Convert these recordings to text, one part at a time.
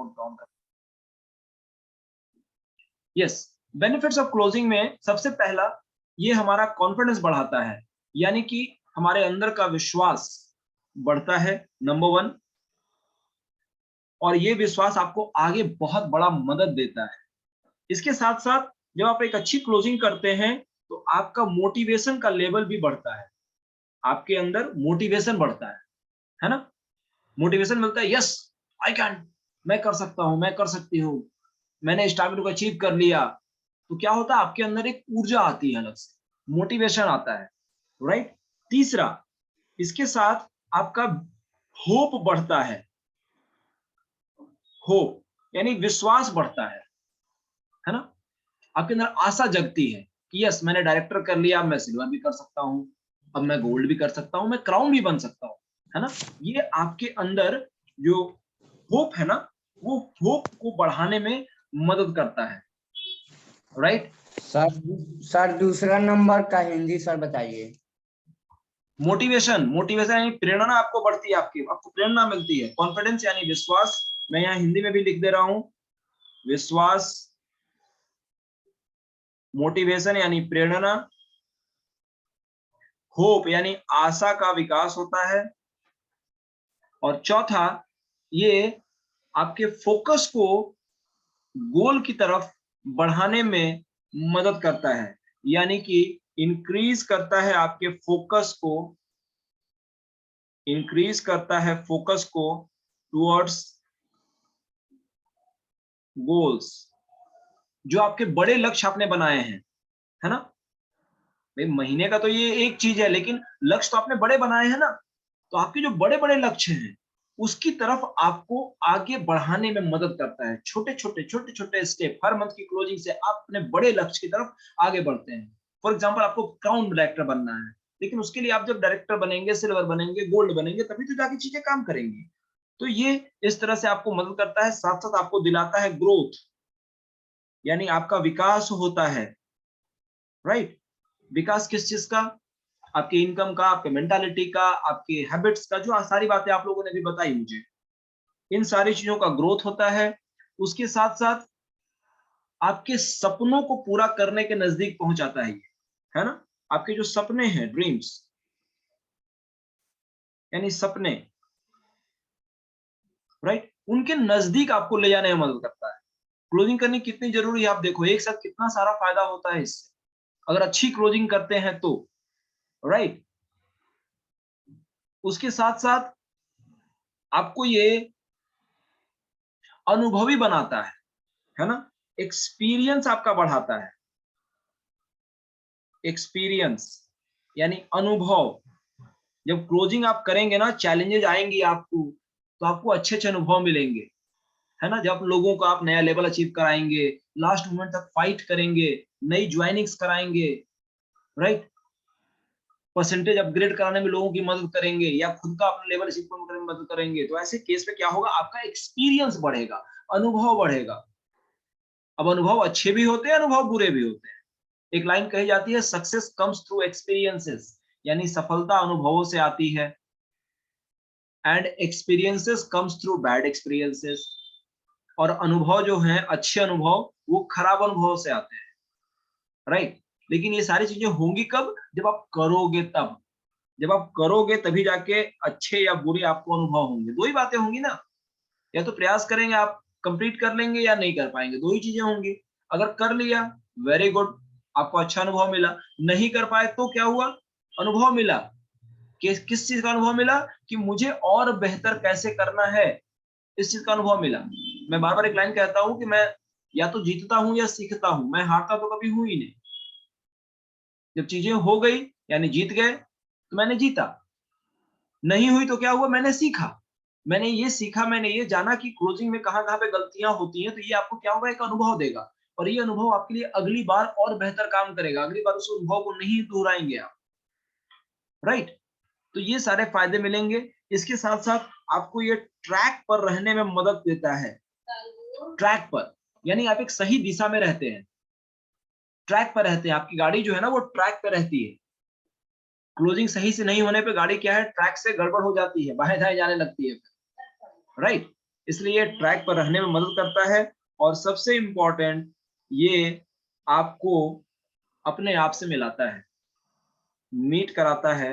Mode पे on कर। Yes, benefits of closing में सबसे पहला ये हमारा कॉन्फिडेंस बढ़ाता है, यानी कि हमारे अंदर का विश्वास बढ़ता है, नंबर 1। और ये विश्वास आपको आगे बहुत बड़ा मदद देता है। इसके साथ साथ जब आप एक अच्छी क्लोजिंग करते हैं तो आपका मोटिवेशन का लेवल भी बढ़ता है, आपके अंदर मोटिवेशन बढ़ता है ना। मोटिवेशन मिलता है, यस आई कैन, मैं कर सकता हूं, मैं कर सकती हूँ, मैंने इस टारगेट को अचीव कर लिया। तो क्या होता है, आपके अंदर एक ऊर्जा आती है, अलग से मोटिवेशन आता है, राइट। तीसरा, इसके साथ आपका होप बढ़ता है, होप यानी विश्वास बढ़ता है ना। आपके अंदर आशा जगती है कि यस मैंने डायरेक्टर कर लिया, अब मैं सिल्वर भी कर सकता हूँ, अब मैं गोल्ड भी कर सकता हूँ, मैं क्राउन भी बन सकता हूँ, है ना। ये आपके अंदर जो होप है ना, वो होप को बढ़ाने में मदद करता है, राइट। सर दूसरा नंबर का हिंदी सर बताइए। मोटिवेशन, मोटिवेशन यानी प्रेरणा आपको बढ़ती है, आपको प्रेरणा मिलती है। कॉन्फिडेंस यानी विश्वास, मैं यहाँ हिंदी में भी लिख दे रहा हूं, विश्वास। मोटिवेशन यानी प्रेरणा, होप यानी आशा का विकास होता है। और चौथा, ये आपके फोकस को गोल की तरफ बढ़ाने में मदद करता है, यानी कि इंक्रीज करता है आपके फोकस को, इंक्रीज करता है फोकस को टुवर्ड्स गोल्स, जो आपके बड़े लक्ष्य आपने बनाए हैं, है ना। भाई महीने का तो ये एक चीज है, लेकिन लक्ष्य तो आपने बड़े बनाए हैं ना। तो आपके जो बड़े बड़े लक्ष्य हैं उसकी तरफ आपको आगे बढ़ाने में मदद करता है। छोटे छोटे स्टेप, हर मंथ की क्लोजिंग से आप अपने बड़े लक्ष्य की तरफ आगे बढ़ते हैं। फॉर एग्जाम्पल, आपको क्राउन डायरेक्टर बनना है, लेकिन उसके लिए आप जब डायरेक्टर बनेंगे, सिल्वर बनेंगे, गोल्ड बनेंगे, तभी तो जाके चीजें काम करेंगी। तो ये इस तरह से आपको मदद करता है, साथ साथ आपको दिलाता है ग्रोथ, यानी आपका विकास होता है, राइट। विकास किस चीज का, आपके इनकम का, आपके मेंटालिटी का, आपके हैबिट्स का, जो सारी बातें आप लोगों ने भी बताई मुझे, इन सारी चीजों का ग्रोथ होता है। उसके साथ साथ आपके सपनों को पूरा करने के नजदीक पहुंचाता है ये, है ना। आपके जो सपने हैं, ड्रीम्स यानी सपने, राइट, उनके नजदीक आपको ले जाने में मदद करता है। क्लोजिंग करनी कितनी जरूरी है आप देखो, एक साथ कितना सारा फायदा होता है इससे, अगर अच्छी क्लोजिंग करते हैं तो, राइट। उसके साथ साथ आपको ये अनुभवी बनाता है ना। एक्सपीरियंस आपका बढ़ाता है, एक्सपीरियंस यानी अनुभव। जब क्लोजिंग आप करेंगे ना, चैलेंजेस आएंगी आपको, तो आपको अच्छे अच्छे अनुभव मिलेंगे, है ना। जब लोगों को आप नया लेवल अचीव कराएंगे, लास्ट मोमेंट तक फाइट करेंगे, नई ज्वाइनिंग्स कराएंगे, राइट, परसेंटेज अपग्रेड कराने में लोगों की मदद करेंगे, या खुद का अपना लेवल अचीव करने में मदद करेंगे, तो ऐसे केस में क्या होगा, आपका एक्सपीरियंस बढ़ेगा, अनुभव बढ़ेगा। अब अनुभव अच्छे भी होते हैं, अनुभव बुरे भी होते हैं। एक लाइन कही जाती है, सक्सेस कम्स थ्रू एक्सपीरियंसेस, यानी सफलता अनुभवों से आती है, and experiences comes through bad experiences. और अनुभव जो हैं, अच्छे अनुभव, वो खराब अनुभव से आते हैं, राइट। लेकिन ये सारी चीजें होंगी कब, जब आप करोगे तब, जब आप करोगे तभी जाके अच्छे या बुरे आपको अनुभव होंगे। दो ही बातें होंगी ना, या तो प्रयास करेंगे आप, कंप्लीट कर लेंगे, या नहीं कर पाएंगे, दो ही चीजें होंगी। अगर कर लिया, वेरी गुड, आपको अच्छा अनुभव मिला। नहीं कर पाए तो क्या हुआ, अनुभव मिला। किस चीज का अनुभव मिला, कि मुझे और बेहतर कैसे करना है, इस चीज का अनुभव मिला। मैं बार बार एक लाइन कहता हूं कि मैं या तो जीतता हूं या सीखता हूं, मैं हारता तो कभी हूं ही नहीं। जब चीजें हो गई, यानी जीत गए, तो मैंने जीता। नहीं हुई तो क्या हुआ, मैंने सीखा। मैंने ये सीखा, मैंने ये जाना कि क्लोजिंग में कहां कहां पे गलतियां होती हैं, तो ये आपको क्या होगा, एक अनुभव देगा। और ये अनुभव आपके लिए अगली बार और बेहतर काम करेगा, अगली बार उस अनुभव को नहीं दोहराएंगे आप, राइट। तो ये सारे फायदे मिलेंगे। इसके साथ साथ आपको ये ट्रैक पर रहने में मदद देता है। ट्रैक पर यानी आप एक सही दिशा में रहते हैं, ट्रैक पर रहते हैं, आपकी गाड़ी जो है ना वो ट्रैक पर रहती है। क्लोजिंग सही से नहीं होने पे गाड़ी क्या है, ट्रैक से गड़बड़ हो जाती है, बाएं दाएं जाने लगती है, राइट। इसलिए ट्रैक पर रहने में मदद करता है, और सबसे इंपॉर्टेंट ये आपको अपने आप से मिलाता है, मीट कराता है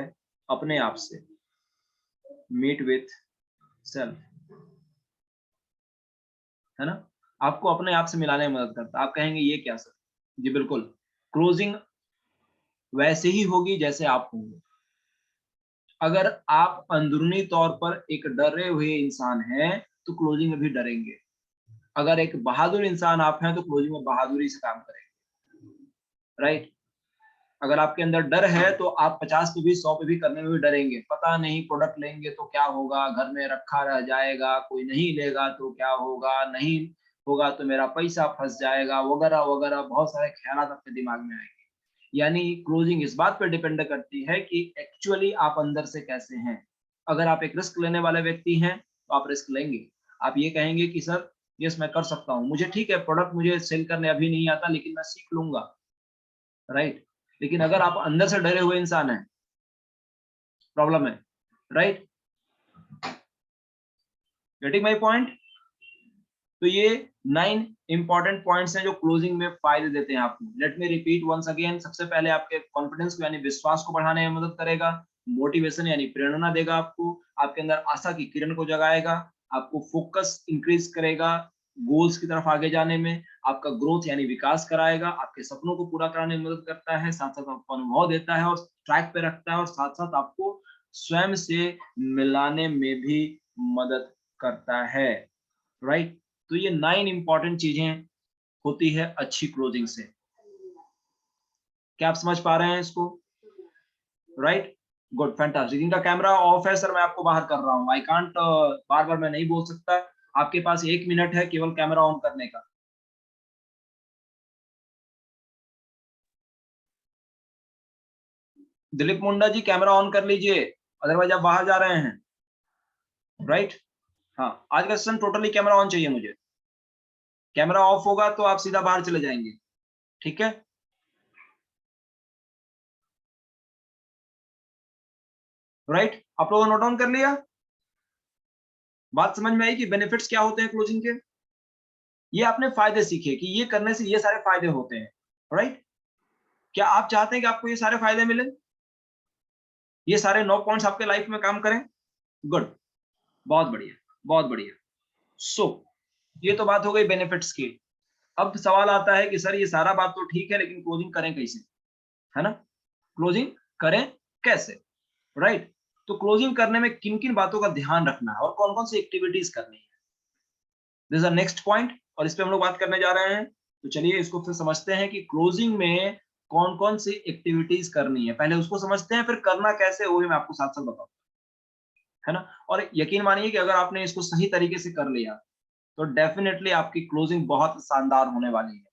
अपने आप से, मीट विथ सेल्फ, है ना। आपको अपने आप से मिलाने में मदद करता है। आप कहेंगे ये क्या सर? जी बिल्कुल, क्लोजिंग वैसे ही होगी जैसे आप होंगे। अगर आप अंदरूनी तौर पर एक डरे हुए इंसान हैं तो क्लोजिंग में भी डरेंगे। अगर एक बहादुर इंसान आप हैं तो क्लोजिंग में बहादुरी से काम करेंगे, राइट। अगर आपके अंदर डर है तो आप 50 पे भी 100 पे भी करने में भी डरेंगे। पता नहीं प्रोडक्ट लेंगे तो क्या होगा, घर में रखा रह जाएगा, कोई नहीं लेगा तो क्या होगा, नहीं होगा तो मेरा पैसा फंस जाएगा, वगैरह वगैरह बहुत सारे ख्यालात आपके दिमाग में आएंगे। यानी क्लोजिंग इस बात पर डिपेंड करती है कि एक्चुअली आप अंदर से कैसे हैं। अगर आप एक रिस्क लेने वाले व्यक्ति हैं तो आप रिस्क लेंगे। आप ये कहेंगे कि सर यस मैं कर सकता हूँ, मुझे ठीक है प्रोडक्ट मुझे सेल करने अभी नहीं आता लेकिन मैं सीख लूंगा, राइट। लेकिन अगर आप अंदर से डरे हुए इंसान हैं, प्रॉब्लम है, राइट। Getting my point? तो ये 9 इंपॉर्टेंट पॉइंट्स हैं जो क्लोजिंग में फायदे देते हैं आपको। Let me repeat once again. सबसे पहले आपके कॉन्फिडेंस को यानी विश्वास को बढ़ाने में मदद करेगा, मोटिवेशन यानी प्रेरणा देगा आपको, आपके अंदर आशा की किरण को जगाएगा, आपको फोकस इंक्रीज करेगा गोल्स की तरफ आगे जाने में, आपका ग्रोथ यानी विकास कराएगा, आपके सपनों को पूरा कराने में मदद करता है, साथ साथ आपको अनुभव देता है और ट्रैक पे रखता है, और साथ साथ आपको स्वयं से मिलाने में भी मदद करता है, राइट। तो ये 9 इंपॉर्टेंट चीजें होती है अच्छी क्लोजिंग से। क्या आप समझ पा रहे हैं इसको? Right, good, fantastic. इनका कैमरा ऑफ है सर, मैं आपको बाहर कर रहा हूँ। आई कांट, बार बार मैं नहीं बोल सकता। आपके पास 1 मिनट है केवल कैमरा ऑन करने का। दिलीप मुंडा जी कैमरा ऑन कर लीजिए, अदरवाइज आप बाहर जा रहे हैं, राइट। हाँ, आज का सेशन टोटली कैमरा ऑन चाहिए मुझे। कैमरा ऑफ होगा तो आप सीधा बाहर चले जाएंगे, ठीक है। राइट, आप लोगों ने नोट डाउन कर लिया? बात समझ में आई कि बेनिफिट्स क्या होते हैं क्लोजिंग के? ये आपने फायदे सीखे कि ये करने से ये सारे फायदे होते हैं, राइट। क्या आप चाहते हैं कि आपको ये सारे फायदे मिले, ये सारे 9 पॉइंट्स आपके लाइफ में काम करें? गुड, बहुत बढ़िया, बहुत बढ़िया। सो ये तो बात हो गई बेनिफिट्स की। अब सवाल आता है कि सर ये सारा बात तो ठीक है लेकिन क्लोजिंग करें कैसे, है ना। क्लोजिंग करें कैसे, राइट। तो क्लोजिंग करने में किन किन बातों का ध्यान रखना है और कौन कौन सी एक्टिविटीज करनी है, दिस इज नेक्स्ट पॉइंट, और इस पे हम लोग बात करने जा रहे हैं। तो चलिए इसको फिर समझते हैं कि क्लोजिंग में कौन कौन सी एक्टिविटीज करनी है। पहले उसको समझते हैं, फिर करना कैसे वो भी मैं आपको साथ साथ बताऊंगा, है ना। और यकीन मानिए कि अगर आपने इसको सही तरीके से कर लिया तो डेफिनेटली आपकी क्लोजिंग बहुत शानदार होने वाली है,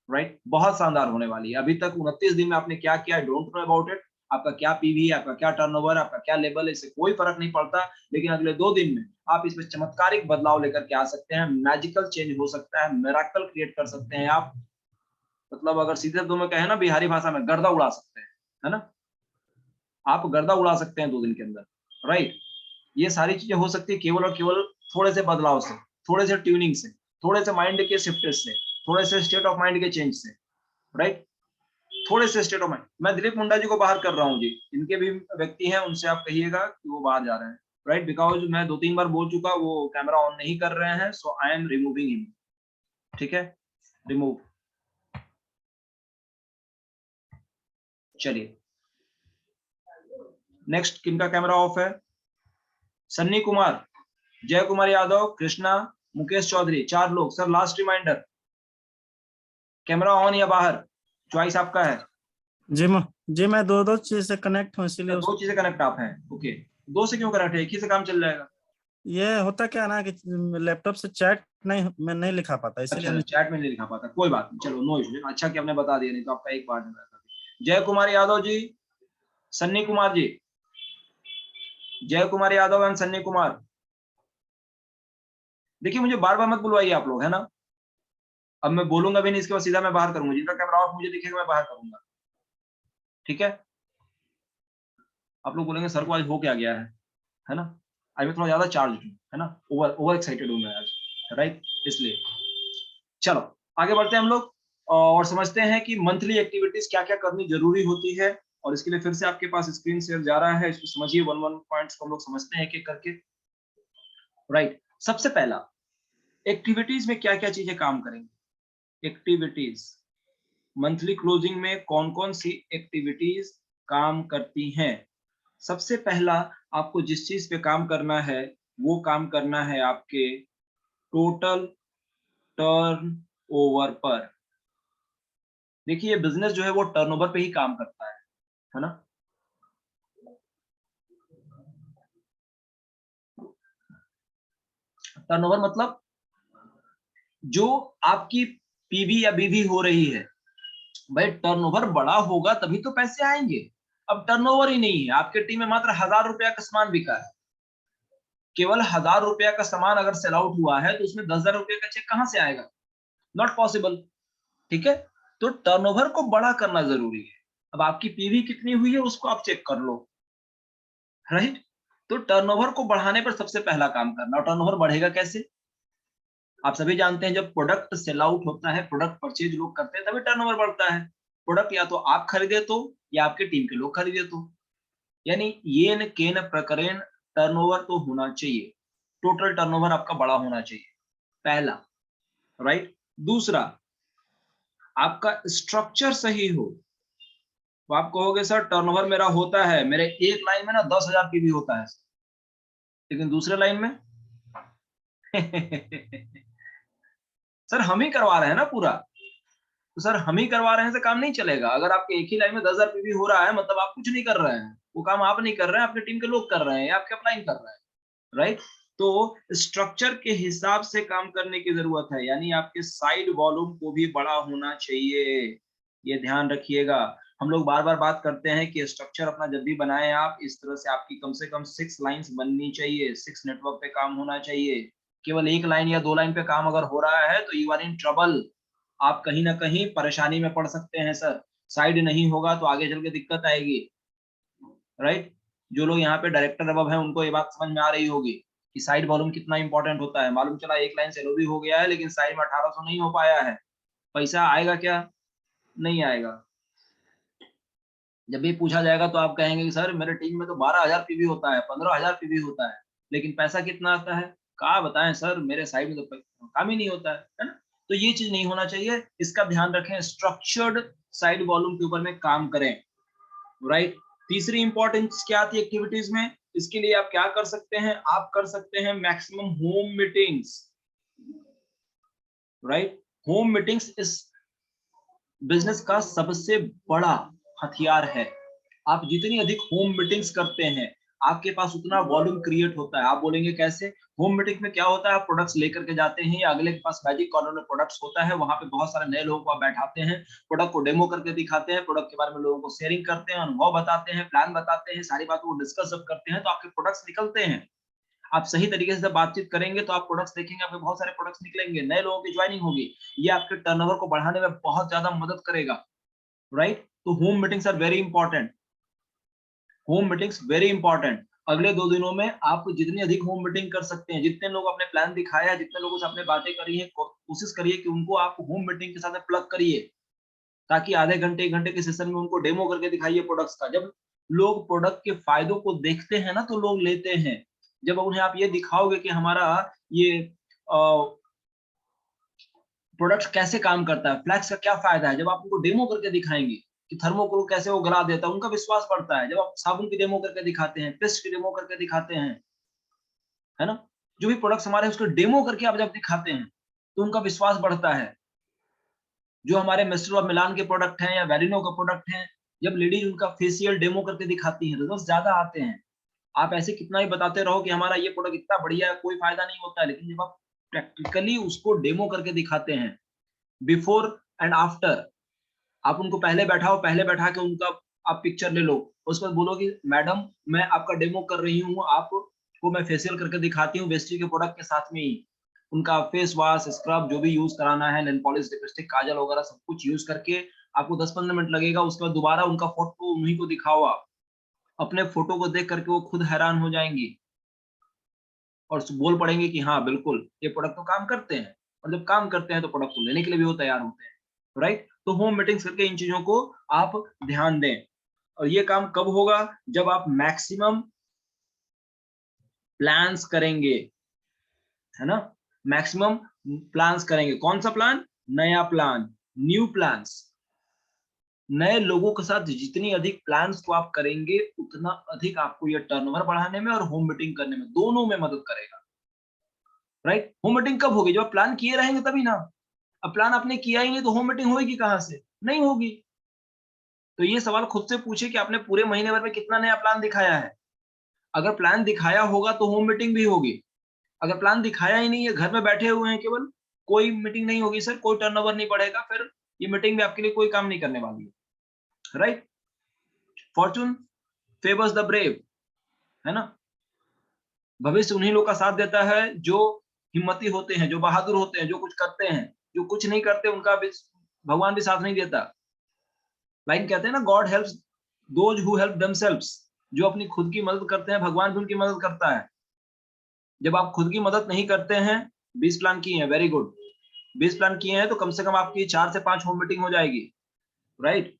राइट, बहुत शानदार होने वाली है। अभी तक 29 दिन में आपने क्या किया, I don't know about it. आपका क्या पीवी है, आपका क्या टर्नओवर है, आपका क्या लेवल है, इससे कोई फर्क नहीं पड़ता। लेकिन अगले 2 दिन में आप इसमें चमत्कारिक बदलाव लेकर के आ सकते हैं, मैजिकल चेंज हो सकता है, मिराकल क्रिएट कर सकते हैं आप। मतलब अगर सीधे शब्दों में कहें ना, बिहारी भाषा में गर्दा उड़ा सकते हैं, है ना। आप गर्दा उड़ा सकते हैं 2 दिन के अंदर, राइट। ये सारी चीजें हो सकती है केवल और केवल थोड़े से बदलाव से, थोड़े से ट्यूनिंग से, थोड़े से माइंड के शिफ्ट से, थोड़े से स्टेट ऑफ माइंड के चेंज से, राइट। थोड़े से स्टेट ऑफ माइंड। मैं दिलीप मुंडा जी को बाहर कर रहा हूँ जी, इनके भी व्यक्ति हैं, उनसे आप कहिएगा कि वो बाहर जा रहे हैं, राइट। बिकॉज मैं 2-3 बार बोल चुका, वो कैमरा ऑन नहीं कर रहे हैं, सो आई एम रिमूविंग हिम, ठीक है, रिमूव। चलिए नेक्स्ट किनका कैमरा ऑफ है? सन्नी कुमार, जय कुमार यादव, कृष्णा, मुकेश चौधरी, 4 लोग। Sir last reminder, camera on या बाहर, चॉइस आपका है। जी मैं दो चीज से कनेक्ट हूँ इसीलिए 2 चीजें कनेक्ट आप हैं, ओके। 2 से क्यों कनेक्ट है, एक ही से काम चल जाएगा। ये होता क्या ना कि लैपटॉप से चैट नहीं मैं नहीं लिखा पाता, इसीलिए अच्छा, चैट में नहीं लिखा पाता, कोई बात नहीं, चलो नो इशू। अच्छा कि आपने बता दिया, नहीं तो आपका एक पार्ट में रहता। जय कुमार यादव जी, सन्नी कुमार जी, जय कुमार यादव एंड सन्नी कुमार। देखिए मुझे बार बार मत बुलवाइए आप लोग, है ना। अब मैं बोलूंगा भी नहीं, इसके बाद सीधा मैं बाहर करूंगा, जिनका कैमरा ऑफ मुझे दिखेगा मैं बाहर करूंगा, ठीक है। आप लोग बोलेंगे सर को आज हो क्या गया है ना। आज मैं थोड़ा ज्यादा चार्ज हूँ, है ना, ओवर एक्साइटेड हूं मैं आज, राइट, इसलिए। चलो आगे बढ़ते हैं हम लोग और समझते हैं कि मंथली एक्टिविटीज क्या क्या करनी जरूरी होती है। और इसके लिए फिर से आपके पास स्क्रीन शेयर जा रहा है, इसको समझिए, वन वन पॉइंट्स को हम लोग समझते हैं एक एक करके, राइट। सबसे पहला, एक्टिविटीज में क्या क्या चीजें काम करेंगे। एक्टिविटीज मंथली क्लोजिंग में कौन कौन सी एक्टिविटीज काम करती हैं। सबसे पहला आपको जिस चीज पे काम करना है वो काम करना है आपके टोटल टर्न ओवर पर। देखिए बिजनेस जो है वो टर्नओवर पे ही काम करता है ना। टर्नओवर मतलब जो आपकी पीवी या बीवी हो रही है, भाई टर्नओवर बड़ा होगा तभी तो पैसे आएंगे। अब टर्नओवर ही नहीं है, आपके टीम में मात्र 1000 रुपया का सामान बिका है, केवल 1000 रुपया का सामान अगर सेल आउट हुआ है तो उसमें 10,000 रुपये का चेक कहां से आएगा, नॉट पॉसिबल। ठीक है, तो टर्नओवर को बड़ा करना जरूरी है। अब आपकी पीवी कितनी हुई है उसको आप चेक कर लो, राइट। तो टर्नओवर को बढ़ाने पर सबसे पहला काम करना। और टर्नओवर बढ़ेगा कैसे, आप सभी जानते हैं, जब प्रोडक्ट सेल आउट होता है, प्रोडक्ट परचेज लोग करते हैं, तभी टर्नओवर बढ़ता है। प्रोडक्ट या तो आप खरीदे तो, या आपके टीम के लोग खरीदे तो, यानी येन केन प्रकरण टर्नओवर तो होना चाहिए, टोटल टर्नओवर आपका बड़ा होना चाहिए, पहला, राइट। दूसरा, आपका स्ट्रक्चर सही हो। तो आप कहोगे सर टर्नओवर मेरा होता है, मेरे एक लाइन में ना 10,000 पीवी होता है, लेकिन दूसरे लाइन में सर हम ही करवा रहे हैं ना पूरा, तो सर हम ही करवा रहे हैं से काम नहीं चलेगा। अगर आपके एक ही लाइन में 10,000 पीवी हो रहा है मतलब आप कुछ नहीं कर रहे हैं, वो काम आप नहीं कर रहे हैं, आपके टीम के लोग कर रहे हैं या आपके अपलाइन कर रहे हैं, राइट। तो स्ट्रक्चर के हिसाब से काम करने की जरूरत है, यानी आपके साइड वॉल्यूम को भी बड़ा होना चाहिए, ये ध्यान रखिएगा। हम लोग बार बार बात करते हैं कि स्ट्रक्चर अपना जब भी बनाए आप, इस तरह से आपकी कम से कम 6 लाइंस बननी चाहिए, 6 नेटवर्क पे काम होना चाहिए। केवल एक लाइन या 2 लाइन पे काम अगर हो रहा है तो यू आर इन ट्रबल, आप कहीं ना कहीं परेशानी में पड़ सकते हैं सर। साइड नहीं होगा तो आगे चल के दिक्कत आएगी, राइट। जो लोग यहाँ पे डायरेक्टर अब हैं उनको ये बात समझ में आ रही होगी कि साइड वॉल्यूम कितना इंपॉर्टेंट होता है। मालूम चला एक लाइन से एलओबी हो गया है लेकिन साइड में 1800 नहीं हो पाया है, पैसा आएगा क्या, नहीं आएगा। जब भी पूछा जाएगा तो आप कहेंगे कि सर मेरे टीम में तो 12,000 पीवी होता है, 15,000 पीवी होता है, लेकिन पैसा कितना आता है, कहा बताएं सर मेरे साइड में तो काम ही नहीं होता है ना। तो ये चीज नहीं होना चाहिए, इसका ध्यान रखें। स्ट्रक्चर्ड साइड वॉल्यूम के ऊपर में काम करें, राइट। तीसरी इंपॉर्टेंस क्या आती है एक्टिविटीज में, इसके लिए आप क्या कर सकते हैं, आप कर सकते हैं maximum home meetings, right. Home meetings इस बिजनेस का सबसे बड़ा हथियार है। आप जितनी अधिक होम मीटिंग्स करते हैं आपके पास उतना वॉल्यूम क्रिएट होता है। आप बोलेंगे कैसे, होम मीटिंग में क्या होता है, आप प्रोडक्ट्स लेकर के जाते हैं, अगले के पास मैजिक कॉर्नर में प्रोडक्ट्स होता है, वहां पे बहुत सारे नए लोगों को आप बैठाते हैं, प्रोडक्ट को डेमो करके दिखाते हैं, प्रोडक्ट के बारे में लोगों को शेयरिंग करते हैं, अनुभव बताते हैं, प्लान बताते हैं, सारी बातों को डिस्कस जब करते हैं तो आपके प्रोडक्ट्स निकलते हैं। आप सही तरीके से जब बातचीत करेंगे तो आप प्रोडक्ट्स देखेंगे, आपके बहुत सारे प्रोडक्ट्स निकलेंगे, नए लोगों की ज्वाइनिंग होगी, ये आपके टर्नओवर को बढ़ाने में बहुत ज्यादा मदद करेगा, राइट। तो home meetings are very important, home meetings very important. अगले 2 दिनों में आप जितनी अधिक होम मीटिंग कर सकते हैं, जितने लोग अपने प्लान दिखाया है, जितने लोगों से आपने बातें करी है, कोशिश करिए कि उनको आप होम मीटिंग के साथ प्लग करिए, ताकि आधे घंटे 1 घंटे के सेशन में उनको डेमो करके दिखाइए प्रोडक्ट्स का। जब लोग प्रोडक्ट के फायदों को देखते हैं ना तो लोग लेते हैं। जब उन्हें आप ये दिखाओगे कि हमारा ये प्रोडक्ट कैसे काम करता है, फ्लैक्स का क्या फायदा है, जब आप उनको डेमो करके दिखाएंगे कि थर्मोकोल कैसे वो गला देता है, उनका विश्वास बढ़ता है। जब आप साबुन की डेमो करके दिखाते हैं, पेस्ट की डेमो करके दिखाते हैं, है ना, जो भी प्रोडक्ट्स हमारे उसको डेमो करके आप जब दिखाते हैं तो उनका विश्वास बढ़ता है। जो हमारे मिस्टर ऑफ मिलान के प्रोडक्ट हैं या वेरिनो का प्रोडक्ट हैं, जब लेडीज उनका फेशियल डेमो करके दिखाती हैं रिजल्ट्स ज्यादा आते हैं। आप ऐसे कितना ही बताते रहो कि हमारा ये प्रोडक्ट इतना बढ़िया है, कोई फायदा नहीं होता है, लेकिन जब आप प्रैक्टिकली उसको डेमो करके दिखाते हैं, बिफोर एंड आफ्टर, आप उनको पहले बैठाओ, पहले बैठा के उनका आप पिक्चर ले लो, उसके बाद बोलो कि मैडम मैं आपका डेमो कर रही हूँ, आपको मैं फेशियल करके दिखाती हूँ वेस्टी के प्रोडक्ट के साथ में ही। उनका फेस वॉश, स्क्रब जो भी यूज कराना है, नेल पॉलिश, लिपस्टिक, काजल वगैरह सब कुछ यूज करके आपको 10-15 मिनट लगेगा। उसके बाद दोबारा उनका फोटो उन्हीं को दिखाओ, आप अपने फोटो को देख करके वो खुद हैरान हो जाएंगी, और बोल पड़ेंगे कि हाँ बिल्कुल ये प्रोडक्ट तो काम करते हैं, और जब काम करते हैं तो प्रोडक्ट को लेने के लिए भी वो तैयार होते हैं, राइट। तो होम मीटिंग्स करके इन चीजों को आप ध्यान दें। और ये काम कब होगा? जब आप मैक्सिमम प्लान्स करेंगे, है ना, मैक्सिमम प्लान्स करेंगे। कौन सा प्लान? नया प्लान, न्यू प्लान्स। नए लोगों के साथ जितनी अधिक प्लान्स को आप करेंगे उतना अधिक आपको ये टर्नओवर बढ़ाने में और होम मीटिंग करने में दोनों में मदद करेगा, राइट। होम मीटिंग कब होगी? जब आप प्लान किए रहेंगे तभी ना। अब प्लान आपने किया ही नहीं तो होम मीटिंग होगी कहां से? नहीं होगी। तो ये सवाल खुद से पूछे कि आपने पूरे महीने भर में कितना नया प्लान दिखाया है। अगर प्लान दिखाया होगा तो होम मीटिंग भी होगी। अगर प्लान दिखाया ही नहीं है, घर में बैठे हुए हैं केवल, कोई मीटिंग नहीं होगी सर, कोई टर्नओवर नहीं बढ़ेगा, फिर ये मीटिंग भी आपके लिए कोई काम नहीं करने वाली है, right. Fortune favours the brave, है ना। भविष्य उन्हीं लोग का साथ देता है जो हिम्मती होते हैं, जो बहादुर होते हैं, जो कुछ करते हैं। जो कुछ नहीं करते उनका भी भगवान भी साथ नहीं देता। लाइन कहते हैं ना, God helps those who help themselves. जो अपनी खुद की मदद करते हैं भगवान भी उनकी मदद करता है। जब आप खुद की मदद नहीं करते हैं, 20 प्लान किए हैं, वेरी गुड, 20 प्लान किए हैं तो कम से कम आपकी 4 से 5 होम मीटिंग हो जाएगी, राइट।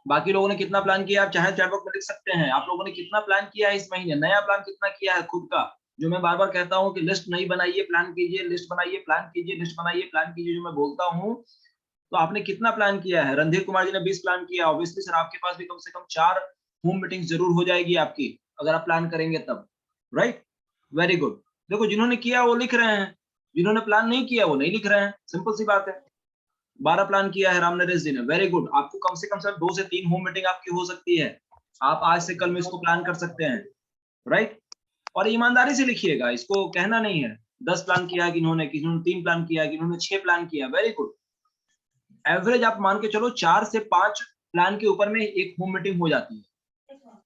बाकी लोगों ने कितना प्लान किया आप चाहे चैट बॉक्स में लिख सकते हैं। आप लोगों ने कितना प्लान किया है इस महीने, नया प्लान कितना किया है खुद का। जो मैं बार बार कहता हूं कि लिस्ट नहीं बनाइए, प्लान कीजिए, लिस्ट बनाइए, प्लान कीजिए, लिस्ट बनाइए, प्लान कीजिए, जो मैं बोलता हूं। तो आपने कितना प्लान किया है? रणधीर कुमार जी ने 20 प्लान किया, ऑब्वियसली सर आपके पास भी कम से कम 4 होम मीटिंग जरूर हो जाएगी आपकी, अगर आप प्लान करेंगे तब, राइट। Very good. देखो जिन्होंने किया वो लिख रहे हैं, जिन्होंने प्लान नहीं किया वो नहीं लिख रहे हैं, सिंपल सी बात है। 12 प्लान किया है राम नरेश जी ने, वेरी गुड। आपको कम से कम सर 2 से 3 होम मीटिंग आपकी हो सकती है। आप आज से कल में इसको प्लान कर सकते हैं, राइट। और ईमानदारी से लिखिएगा, इसको कहना नहीं है 10 प्लान किया है किन्होंने, किन्होंने 3 प्लान किया है, किन्होंने 6 प्लान किया, वेरी गुड। एवरेज आप मान के चलो 4 से 5 प्लान के ऊपर में एक होम मीटिंग हो जाती है।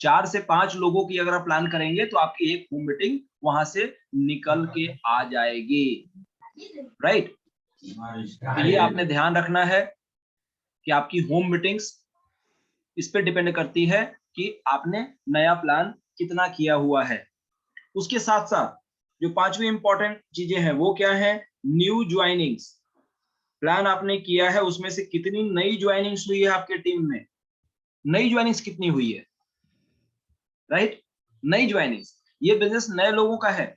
4 से 5 लोगों की अगर आप प्लान करेंगे तो आपकी एक होम मीटिंग वहां से निकल के आ जाएगी, राइट। तो ये आपने ध्यान रखना है कि आपकी होम मीटिंग्स इस पे डिपेंड करती है कि आपने नया प्लान कितना किया हुआ है। उसके साथ साथ जो 5वीं इंपॉर्टेंट चीजें हैं वो क्या है? New joinings. प्लान आपने किया है उसमें से कितनी नई ज्वाइनिंग्स हुई है आपके टीम में, नई ज्वाइनिंग्स कितनी हुई है, राइट। नई ज्वाइनिंग्स, ये बिजनेस नए लोगों का है।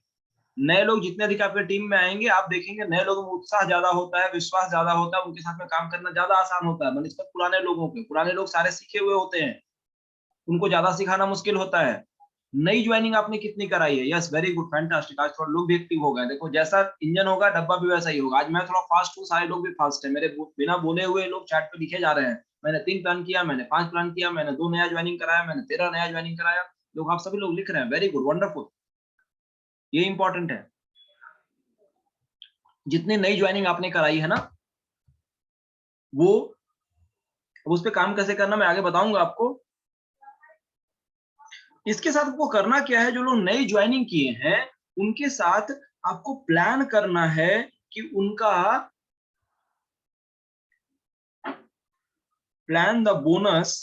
नए लोग जितने अधिक आपके टीम में आएंगे आप देखेंगे नए लोगों में उत्साह ज्यादा होता है, विश्वास ज्यादा होता है, उनके साथ में काम करना ज्यादा आसान होता है बनस्पत पुराने लोगों के। पुराने लोग सारे सीखे हुए होते हैं, उनको ज्यादा सिखाना मुश्किल होता है। नई ज्वाइनिंग आपने कितनी कराई है? Yes, very good, fantastic. आज थोड़ा लोग भी एक्टिव हो गए। देखो जैसा इंजन होगा डब्बा भी वैसा ही होगा। आज मैं थोड़ा फास्ट हूँ, सारे लोग भी फास्ट है। मेरे बिना बोले हुए लोग चैट पे लिखे जा रहे हैं, मैंने 3 प्लान किया, मैंने 5 प्लान किया, मैंने 2 नया ज्वाइनिंग कराया, मैंने 13 नया ज्वाइनिंग कराया। लोग, आप सभी लोग लिख रहे हैं, वेरी गुड, वंडरफुल। ये इंपॉर्टेंट है। जितनी नई ज्वाइनिंग आपने कराई है ना, वो उस पर काम कैसे करना मैं आगे बताऊंगा आपको। इसके साथ आपको करना क्या है? जो लोग नई ज्वाइनिंग किए हैं उनके साथ आपको प्लान करना है कि उनका plan the bonus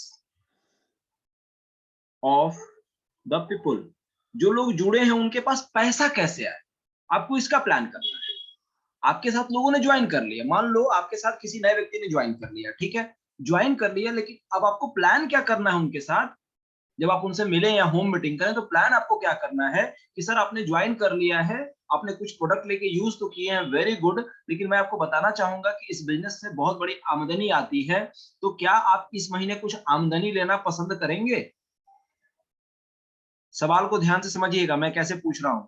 of the people. जो लोग जुड़े हैं उनके पास पैसा कैसे आए, आपको इसका प्लान करना है। आपके साथ लोगों ने ज्वाइन कर लिया, मान लो आपके साथ किसी नए व्यक्ति ने ज्वाइन कर लिया, ठीक है, ज्वाइन कर लिया, लेकिन अब आपको प्लान क्या करना है उनके साथ। जब आप उनसे मिले या होम मीटिंग करें तो प्लान आपको क्या करना है कि सर आपने ज्वाइन कर लिया है, आपने कुछ प्रोडक्ट लेके यूज तो किए हैं, वेरी गुड, लेकिन मैं आपको बताना चाहूंगा कि इस बिजनेस से बहुत बड़ी आमदनी आती है। तो क्या आप इस महीने कुछ आमदनी लेना पसंद करेंगे? सवाल को ध्यान से समझिएगा, मैं कैसे पूछ रहा हूं।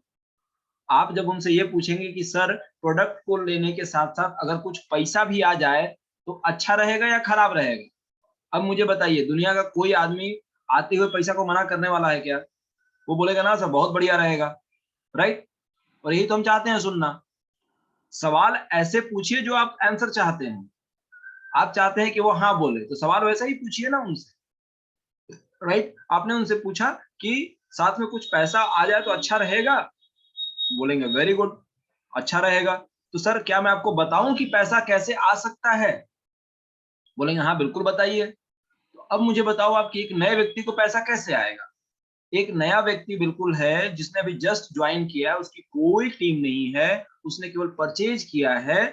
आप जब उनसे ये पूछेंगे कि सर प्रोडक्ट को लेने के साथ साथ अगर कुछ पैसा भी आ जाए तो अच्छा रहेगा या खराब रहेगा? अब मुझे बताइए, दुनिया का कोई आदमी आते हुए पैसा को मना करने वाला है क्या? वो बोलेगा ना सर बहुत बढ़िया रहेगा, राइट। और यही तो हम चाहते हैं सुनना। सवाल ऐसे पूछिए जो आप आंसर चाहते हैं। आप चाहते हैं कि वो हाँ बोले तो सवाल वैसा ही पूछिए ना उनसे, राइट। आपने उनसे पूछा कि साथ में कुछ पैसा आ जाए तो अच्छा रहेगा, बोलेंगे वेरी गुड, अच्छा रहेगा। तो सर क्या मैं आपको बताऊं कि पैसा कैसे आ सकता है? बोलेंगे हाँ बिल्कुल बताइए। तो अब मुझे बताओ आप कि एक नए व्यक्ति को पैसा कैसे आएगा? एक नया व्यक्ति बिल्कुल है जिसने अभी जस्ट ज्वाइन किया है, उसकी कोई टीम नहीं है, उसने केवल परचेज किया है,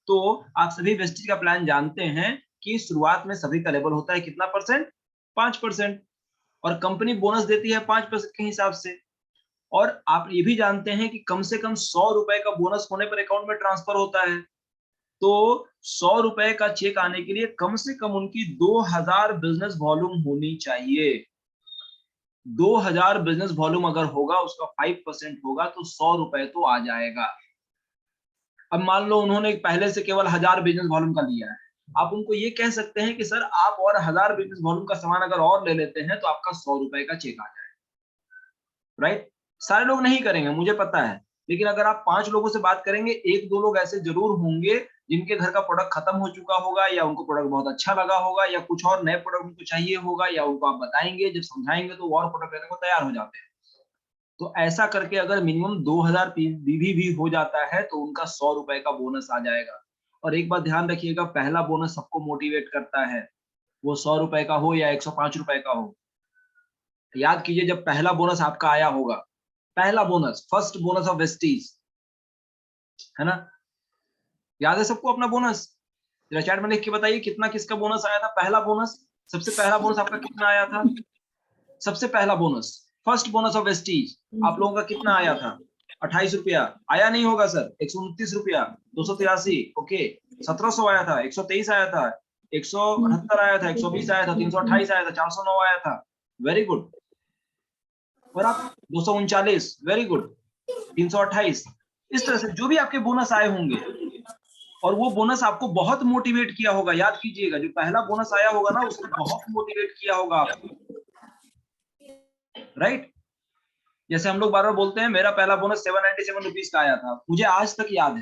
तो आप सभी वेस्टेज का प्लान जानते हैं कि शुरुआत में सभी का लेवल होता है कितना परसेंट, 5%, और कंपनी बोनस देती है 5% के हिसाब से। और आप ये भी जानते हैं कि कम से कम 100 रुपए का बोनस होने पर अकाउंट में ट्रांसफर होता है। तो 100 रुपए का चेक आने के लिए कम से कम उनकी 2000 बिजनेस वॉल्यूम होनी चाहिए। 2000 बिजनेस वॉल्यूम अगर होगा, उसका 5% होगा, तो 100 रुपए तो आ जाएगा। अब मान लो उन्होंने पहले से केवल 1000 बिजनेस वॉल्यूम का लिया है, आप उनको ये कह सकते हैं कि सर आप और 1000 बिजनेस वॉल्यूम का सामान अगर और ले लेते हैं तो आपका 100 रुपए का चेक आ जाएगा। राइट? सारे लोग नहीं करेंगे, मुझे पता है, लेकिन अगर आप 5 लोगों से बात करेंगे, 1-2 लोग ऐसे जरूर होंगे जिनके घर का प्रोडक्ट खत्म हो चुका होगा, या उनको प्रोडक्ट बहुत अच्छा लगा होगा, या कुछ और नए प्रोडक्ट उनको चाहिए होगा, या उनको आप बताएंगे, जब समझाएंगे तो वो और प्रोडक्ट लेने को तैयार हो जाते हैं। तो ऐसा करके अगर मिनिमम 2000 पीवी भी हो जाता है तो उनका 100 रुपए का बोनस आ जाएगा। और एक बात ध्यान रखिएगा, पहला बोनस सबको मोटिवेट करता है, वो 100 रुपए का हो या 105 रुपए का हो। याद कीजिए, जब पहला बोनस आपका आया होगा, पहला bonus, first bonus of Vestige, है ना? याद है सबको अपना बोनस? जरा चैट में लिख के बताइए कितना किसका बोनस आया था, पहला बोनस। सबसे पहला बोनस आपका कितना आया था? सबसे पहला bonus, first bonus of Vestige, आप लोगों का कितना आया था? 28 रुपया आया नहीं होगा सर? 129 रुपया, 283, ओके। 1700 आया था, 123 आया था, 178 आया था, 120 आया था, 328 आया था, 409 आया था, वेरी गुड। और आप 239, वेरी गुड, 328। इस तरह से जो भी आपके बोनस आए होंगे, और वो बोनस आपको बहुत मोटिवेट किया होगा। याद कीजिएगा, जो पहला बोनस आया होगा ना, उसने बहुत मोटिवेट किया होगा आपको। राइट? जैसे हम लोग बार बार बोलते हैं, मेरा पहला बोनस 797 रुपीज का आया था, मुझे आज तक याद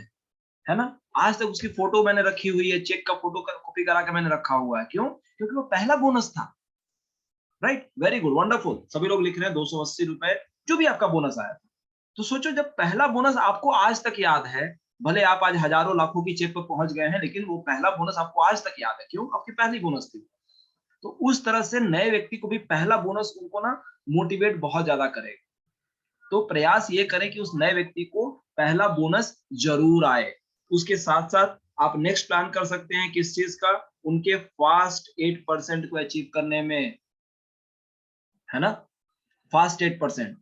है ना? आज तक उसकी फोटो मैंने रखी हुई है, चेक का फोटो कॉपी करा के मैंने रखा हुआ है। क्यों? क्योंकि वो पहला बोनस था। राइट? Very good, wonderful. सभी लोग लिख रहे हैं 280 रुपए, जो भी आपका बोनस आया था। तो सोचो, जब पहला बोनस आपको आज तक याद है, भले आप आज हजारों लाखों की चेक पर पहुंच गए हैं, लेकिन वो पहला बोनस आपको आज तक याद है। क्यों? आपकी पहली बोनस थी। तो उस तरह से नए व्यक्ति को भी पहला बोनस उनको ना मोटिवेट बहुत ज्यादा करेगा। तो प्रयास ये करें कि उस नए व्यक्ति को पहला बोनस जरूर आए। उसके साथ साथ आप नेक्स्ट प्लान कर सकते हैं किस चीज का? उनके फास्ट 8% को अचीव करने में, है ना? फास्ट 8%।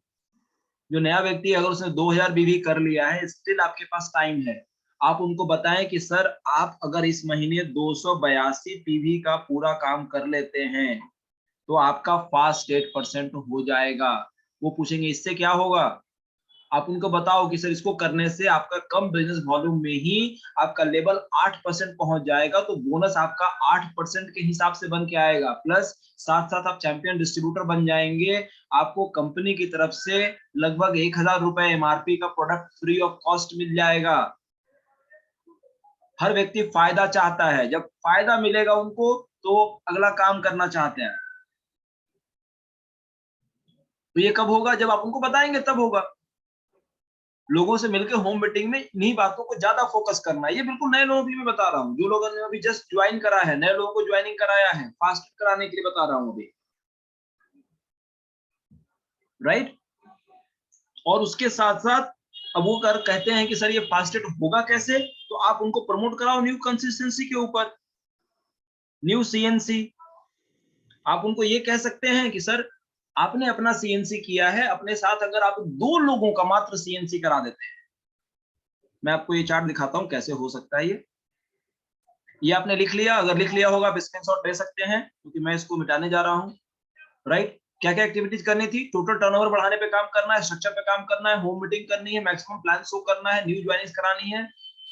जो नया व्यक्ति, अगर उसने 2000 बीवी कर लिया है, स्टिल आपके पास टाइम है। आप उनको बताएं कि सर आप अगर इस महीने 282 पीवी का पूरा काम कर लेते हैं तो आपका फास्ट 8% हो जाएगा। वो पूछेंगे इससे क्या होगा? आप उनको बताओ कि सर इसको करने से आपका कम बिजनेस वॉल्यूम में ही आपका लेवल 8% पहुंच जाएगा, तो बोनस आपका 8% के हिसाब से बन के आएगा, प्लस साथ साथ आप चैंपियन डिस्ट्रीब्यूटर बन जाएंगे। आपको कंपनी की तरफ से लगभग 1000 रुपए एमआरपी का प्रोडक्ट फ्री ऑफ कॉस्ट मिल जाएगा। हर व्यक्ति फायदा चाहता है, जब फायदा मिलेगा उनको तो अगला काम करना चाहते हैं। तो ये कब होगा? जब आप उनको बताएंगे तब होगा। लोगों से मिलकर होम मीटिंग में इन्हीं बातों को ज्यादा फोकस करना है। ये बिल्कुल नए लोगों की मैं बता रहा हूँ, जो लोगों ने अभी जस्ट ज्वाइन करा है, नए लोगों को ज्वाइनिंग कराया है, फास्ट कराने के लिए बता रहा हूँ अभी। राइट? और उसके साथ साथ अब वो कर कहते हैं कि सर ये फास्टेड होगा कैसे, तो आप उनको प्रमोट कराओ न्यू कंसिस्टेंसी के ऊपर, न्यू सीएनसी। आप उनको ये कह सकते हैं कि सर आपने अपना सीएनसी किया है, अपने साथ अगर आप 2 लोगों का मात्र सीएनसी करा देते हैं, मैं आपको ये चार्ट दिखाता हूं कैसे हो सकता है। ये आपने लिख लिया, अगर लिख लिया होगा आप स्क्रीनशॉट ले सकते हैं, क्योंकि मैं इसको मिटाने जा रहा हूं। राइट? क्या क्या एक्टिविटीज करनी थी? टोटल टर्नओवर बढ़ाने पे काम करना है, स्ट्रक्चर पे काम करना है, होम मीटिंग करनी है, मैक्सिमम प्लान शो करना है, न्यू ज्वाइनिंग्स करानी है,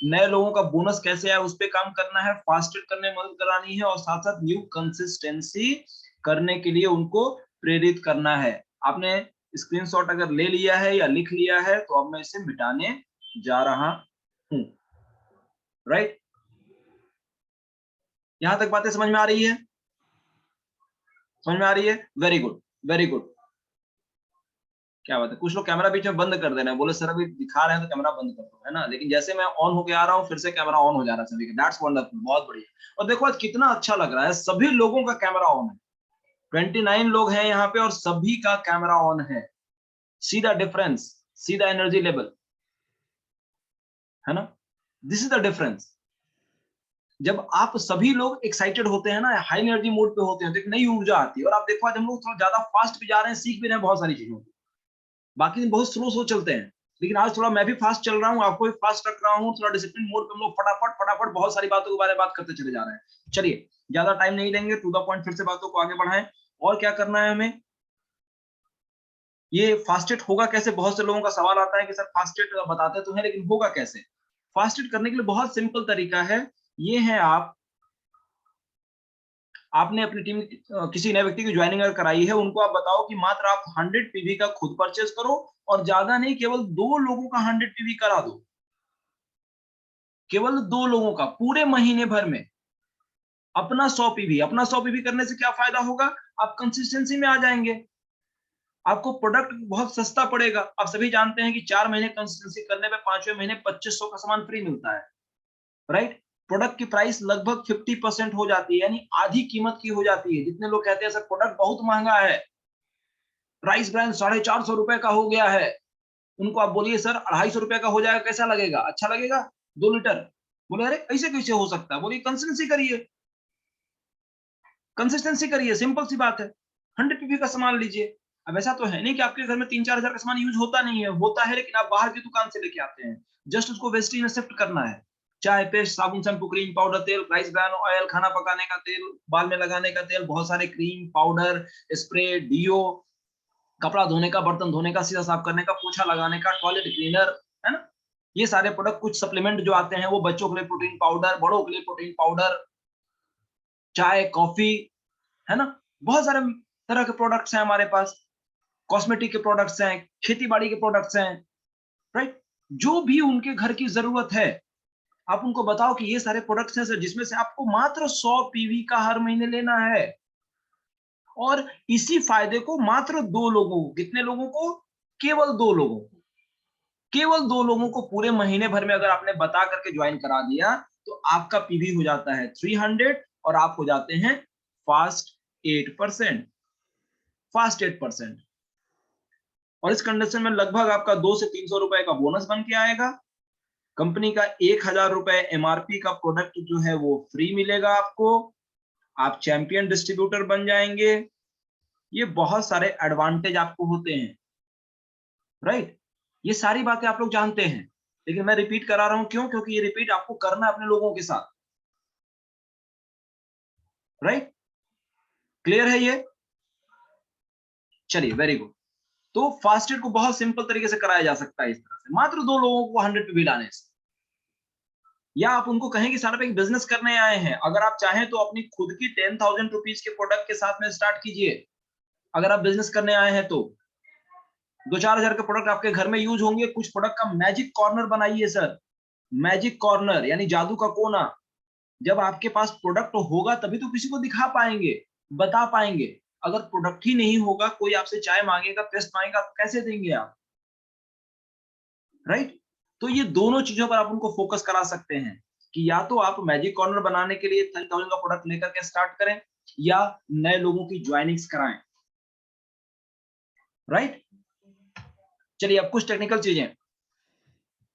नए लोगों का बोनस कैसे है उस पे काम करना है, फास्टेड करने में मदद करानी है, और साथ साथ न्यू कंसिस्टेंसी करने के लिए उनको प्रेरित करना है। आपने स्क्रीनशॉट अगर ले लिया है या लिख लिया है तो अब मैं इसे मिटाने जा रहा हूं। राइट? यहां तक बातें समझ में आ रही है? समझ में आ रही है? Very good, very good. क्या बात है। कुछ लोग कैमरा बीच में बंद कर दे रहे हैं, बोले सर अभी दिखा रहे हैं तो कैमरा बंद कर दो, है ना? लेकिन जैसे मैं ऑन होके आ रहा हूँ फिर से कैमरा ऑन हो जा रहा है सभी का। दैट्स वंडरफुल, बहुत बढ़िया। और देखो आज कितना अच्छा लग रहा है, सभी लोगों का कैमरा ऑन है। 29 लोग हैं यहाँ पे और सभी का कैमरा ऑन है। See the difference, see the energy level, है ना, दिस इज द डिफरेंस। जब आप सभी लोग एक्साइटेड होते हैं ना, हाई एनर्जी मोड पे होते हैं, तो एक नई ऊर्जा आती है। और आप देखो आज हम लोग थोड़ा ज्यादा फास्ट भी जा रहे हैं, सीख भी रहे हैं बहुत सारी चीजों को। बाकी दिन बहुत स्लो चलते हैं, लेकिन आज थोड़ा मैं भी फास्ट चल रहा हूँ, आपको भी फास्ट रख रहा हूँ, थोड़ा डिसिप्लिन मोड पे हम लोग फटाफट फटाफट बहुत सारी बातों के बारे में बात करते चले जा रहे हैं। चलिए ज्यादा टाइम नहीं लेंगे, टू द पॉइंट फिर से बातों को आगे बढ़ाएं। और क्या करना है हमें, ये फास्टेड होगा कैसे, बहुत से लोगों का सवाल आता है कि सर फास्टेड बताते तो हैं लेकिन होगा कैसे। फास्टेड करने के लिए बहुत सिंपल तरीका है, ये है आपने अपनी टीम किसी नए व्यक्ति की ज्वाइनिंग अगर कराई है, उनको आप बताओ कि मात्र आप 100 पीवी का खुद परचेज करो और ज्यादा नहीं, केवल 2 लोगों का 100 पीवी करा दो, केवल 2 लोगों का पूरे महीने भर में अपना 100 पीवी। अपना 100 पीवी करने से क्या फायदा होगा, आप कंसिस्टेंसी में आ जाएंगे, आपको प्रोडक्ट बहुत सस्ता पड़ेगा। आप सभी जानते हैं कि 4 महीने कंसिस्टेंसी करने पे 5वें महीने 2500 का सामान फ्री मिलता है, राइट। प्रोडक्ट की प्राइस लगभग 50% हो जाती है, यानी आधी कीमत की हो जाती है। जितने लोग कहते हैं सर प्रोडक्ट बहुत महंगा है, प्राइस ब्रांड 450 रुपए का हो गया है, उनको आप बोलिए सर 250 रुपए का हो जाएगा, कैसा लगेगा, अच्छा लगेगा 2 लीटर। बोले अरे ऐसे कैसे हो सकता है, बोलिए कंसिस्टेंसी करिए, कंसिस्टेंसी करिए, सिंपल सी बात है। 100 पीवी का सामान लीजिए। अब ऐसा तो है नहीं कि आपके घर में 3-4 हजार का सामान यूज होता नहीं है, होता है, लेकिन आप बाहर की दुकान से लेके आते हैं, जस्ट उसको वेस्टेज में शिफ्ट करना है। चाय पेस्ट, साबुन, शैम्पू, क्रीम, पाउडर, तेल, राइस ब्रान ऑयल, खाना पकाने का तेल, बाल में लगाने का तेल, बहुत सारे क्रीम, पाउडर, स्प्रे, डीओ, कपड़ा धोने का, बर्तन धोने का, सीधा साफ करने का, पोछा लगाने का, टॉयलेट क्लीनर, है ना, ये सारे प्रोडक्ट। कुछ सप्लीमेंट जो आते हैं वो बच्चों के लिए प्रोटीन पाउडर, बड़ों के लिए प्रोटीन पाउडर, चाय, कॉफी, है ना, बहुत सारे तरह के प्रोडक्ट्स हैं हमारे पास। कॉस्मेटिक के प्रोडक्ट्स हैं, खेती बाड़ी के प्रोडक्ट्स हैं, राइट। जो भी उनके घर की जरूरत है आप उनको बताओ कि ये सारे प्रोडक्ट्स हैं सर, जिसमें से आपको मात्र 100 पीवी का हर महीने लेना है, और इसी फायदे को मात्र 2 लोगों को, कितने लोगों को, केवल 2 लोगों को, केवल 2 लोगों को पूरे महीने भर में अगर आपने बता करके ज्वाइन करा दिया, तो आपका पीवी हो जाता है 300 और आप हो जाते हैं फास्ट 8%, फास्ट 8%। और इस कंडीशन में लगभग आपका 200 से 300 रुपए का बोनस बन के आएगा। कंपनी का 1000 रुपए एमआरपी का प्रोडक्ट जो है वो फ्री मिलेगा आपको, आप चैंपियन डिस्ट्रीब्यूटर बन जाएंगे। ये बहुत सारे एडवांटेज आपको होते हैं, राइट। ये सारी बातें आप लोग जानते हैं, लेकिन मैं रिपीट करा रहा हूं, क्यों, क्योंकि ये रिपीट आपको करना है अपने लोगों के साथ, राइट। क्लियर है ये, चलिए वेरी गुड। तो फास्टेड को बहुत सिंपल तरीके से कराया जा सकता है इस तरह से, मात्र 2 लोगों को 100 पे भी लाने से। या आप उनको कहें कि सर आप एक बिजनेस करने आए हैं, अगर आप चाहें तो अपनी खुद की 10,000 रुपीज के प्रोडक्ट के साथ में स्टार्ट कीजिए। अगर आप बिजनेस करने आए हैं तो 2-4 हजार के प्रोडक्ट आपके घर में यूज होंगे, कुछ प्रोडक्ट का मैजिक कॉर्नर बनाइए सर, मैजिक कॉर्नर यानी जादू का कोना। जब आपके पास प्रोडक्ट होगा तभी तो किसी को दिखा पाएंगे, बता पाएंगे। अगर प्रोडक्ट ही नहीं होगा, कोई आपसे चाय मांगेगा, पेस्ट मांगेगा, कैसे देंगे आप, राइट। तो ये दोनों चीजों पर आप उनको फोकस करा सकते हैं कि या तो आप मैजिक कॉर्नर बनाने के लिए 10,000 का प्रोडक्ट लेकर के स्टार्ट करें, या नए लोगों की ज्वाइनिंग्स कराएं, राइट। चलिए अब कुछ टेक्निकल चीजें।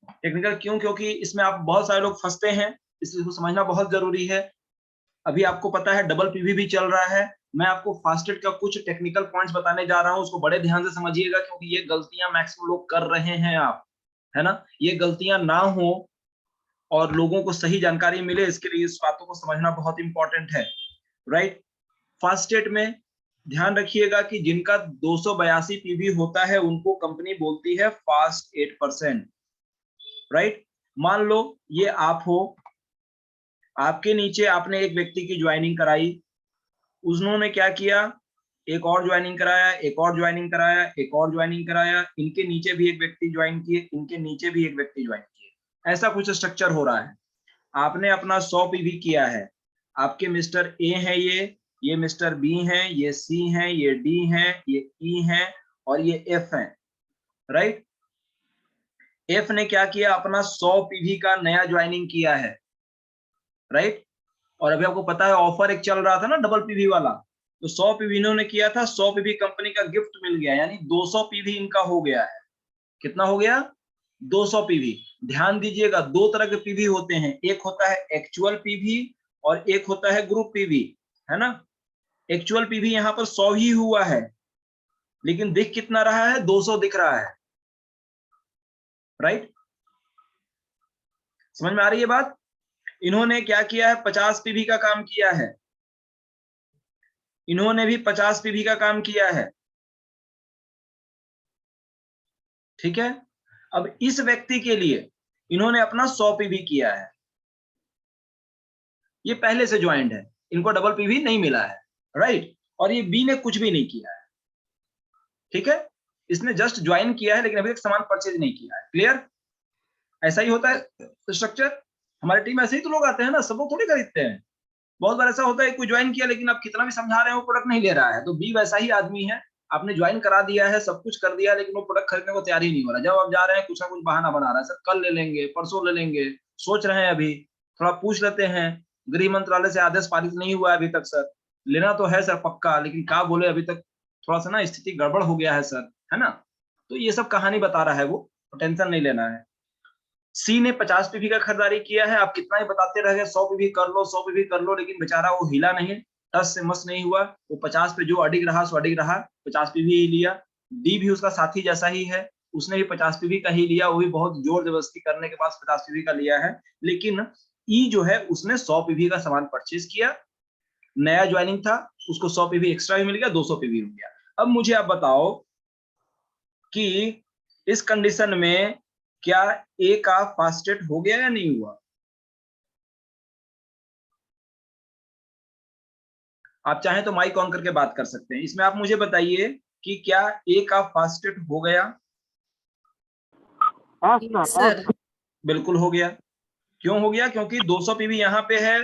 टेक्निकल क्यों, क्योंकि इसमें आप बहुत सारे लोग फंसते हैं, इसलिए इसको समझना बहुत जरूरी है। अभी आपको पता है डबल पीवी भी चल रहा है, मैं आपको फास्टेड का कुछ टेक्निकल पॉइंट्स बताने जा रहा हूं, उसको बड़े ध्यान से समझिएगा, क्योंकि ये गलतियां मैक्सिमम लोग कर रहे हैं आप, है ना। ये गलतियां ना हो और लोगों को सही जानकारी मिले, इसके लिए इस बातों को समझना बहुत इंपॉर्टेंट है, राइट। फास्टेड में ध्यान रखिएगा कि जिनका 282 पीवी होता है उनको कंपनी बोलती है फास्ट 8%, राइट। मान लो ये आप हो, आपके नीचे आपने एक व्यक्ति की ज्वाइनिंग कराई, उन्होंने क्या किया, एक और ज्वाइनिंग कराया, एक और ज्वाइनिंग कराया, एक और ज्वाइनिंग कराया, इनके नीचे भी एक व्यक्ति ज्वाइन किए, इनके नीचे भी एक व्यक्ति ज्वाइन किए, ऐसा कुछ स्ट्रक्चर हो रहा है। आपने अपना 100 पीवी किया है, आपके मिस्टर ए है, ये मिस्टर बी है, ये सी है, ये डी है, ये ई है और ये एफ है, राइट। एफ ने क्या किया, अपना 100 पीवी का नया ज्वाइनिंग किया है, राइट। और अभी आपको पता है ऑफर एक चल रहा था ना डबल पीवी वाला, तो 100 पीवी इन्होंने किया था, 100 पीवी कंपनी का गिफ्ट मिल गया, यानी 200 पीवी इनका हो गया है। कितना हो गया? 200 पीवी। ध्यान दीजिएगा, दो तरह के पीवी होते हैं, एक होता है एक्चुअल पीवी और एक होता है ग्रुप पीवी, है ना। एक्चुअल पीवी यहाँ पर 100 ही हुआ है, लेकिन दिख कितना रहा है? 200 दिख रहा है, राइट। समझ में आ रही है बात? इन्होंने क्या किया है? 50 पीवी का काम किया है, इन्होंने भी 50 पीवी का काम किया है, ठीक है। अब इस व्यक्ति के लिए इन्होंने अपना 100 पीवी किया है, ये पहले से ज्वाइंट है, इनको डबल पीवी नहीं मिला है, राइट। और ये बी ने कुछ भी नहीं किया है, ठीक है, इसने जस्ट ज्वाइन किया है लेकिन अभी तक सामान परचेज नहीं किया है। क्लियर? ऐसा ही होता है स्ट्रक्चर। हमारी टीम ऐसे ही तो लोग आते हैं ना, सब लोग थोड़ी खरीदते हैं। बहुत बार ऐसा होता है कोई ज्वाइन किया लेकिन आप कितना भी समझा रहे हो प्रोडक्ट नहीं ले रहा है, तो बी वैसा ही आदमी है, आपने ज्वाइन करा दिया है, सब कुछ कर दिया, लेकिन वो प्रोडक्ट खरीदने को तैयार ही नहीं हो रहा। जब आप जा रहे हैं कुछ ना कुछ बहाना बना रहा है, सर कल ले लेंगे, परसों ले लेंगे, सोच रहे हैं, अभी थोड़ा पूछ लेते हैं, गृह मंत्रालय से आदेश पारित नहीं हुआ है अभी तक सर, लेना तो है सर पक्का, लेकिन क्या बोले अभी तक थोड़ा सा ना स्थिति गड़बड़ हो गया है सर, है ना। तो ये सब कहानी बता रहा है वो, टेंशन नहीं लेना है। सी ने 50 पीवी का खरीदारी किया है, आप कितना ही बताते रह गए 100 पीवी कर लो 100 पीवी कर लो, लेकिन बेचारा वो हिला नहीं, टस से मस नहीं हुआ, वो 50 पे जो अडिग रहा सो अडिग रहा, 50 पीवी ही लिया। डी भी उसका साथी जैसा ही है, उसने भी 50 पीवी का ही लिया, वो भी बहुत जोर जबरदस्ती करने के बाद 50 पीवी का लिया है। लेकिन ई जो है उसने 100 पीवी का सामान परचेज किया, नया ज्वाइनिंग था, उसको 100 पीवी एक्स्ट्रा भी मिल गया, 200 पीवी हो गया। अब मुझे आप बताओ कि इस कंडीशन में क्या ए का फास्टेट हो गया या नहीं हुआ? आप चाहें तो माइक ऑन करके बात कर सकते हैं। इसमें आप मुझे बताइए कि क्या ए का फास्टेट हो गया? सर बिल्कुल हो गया। क्यों हो गया? क्योंकि 200 पीवी यहाँ पे है,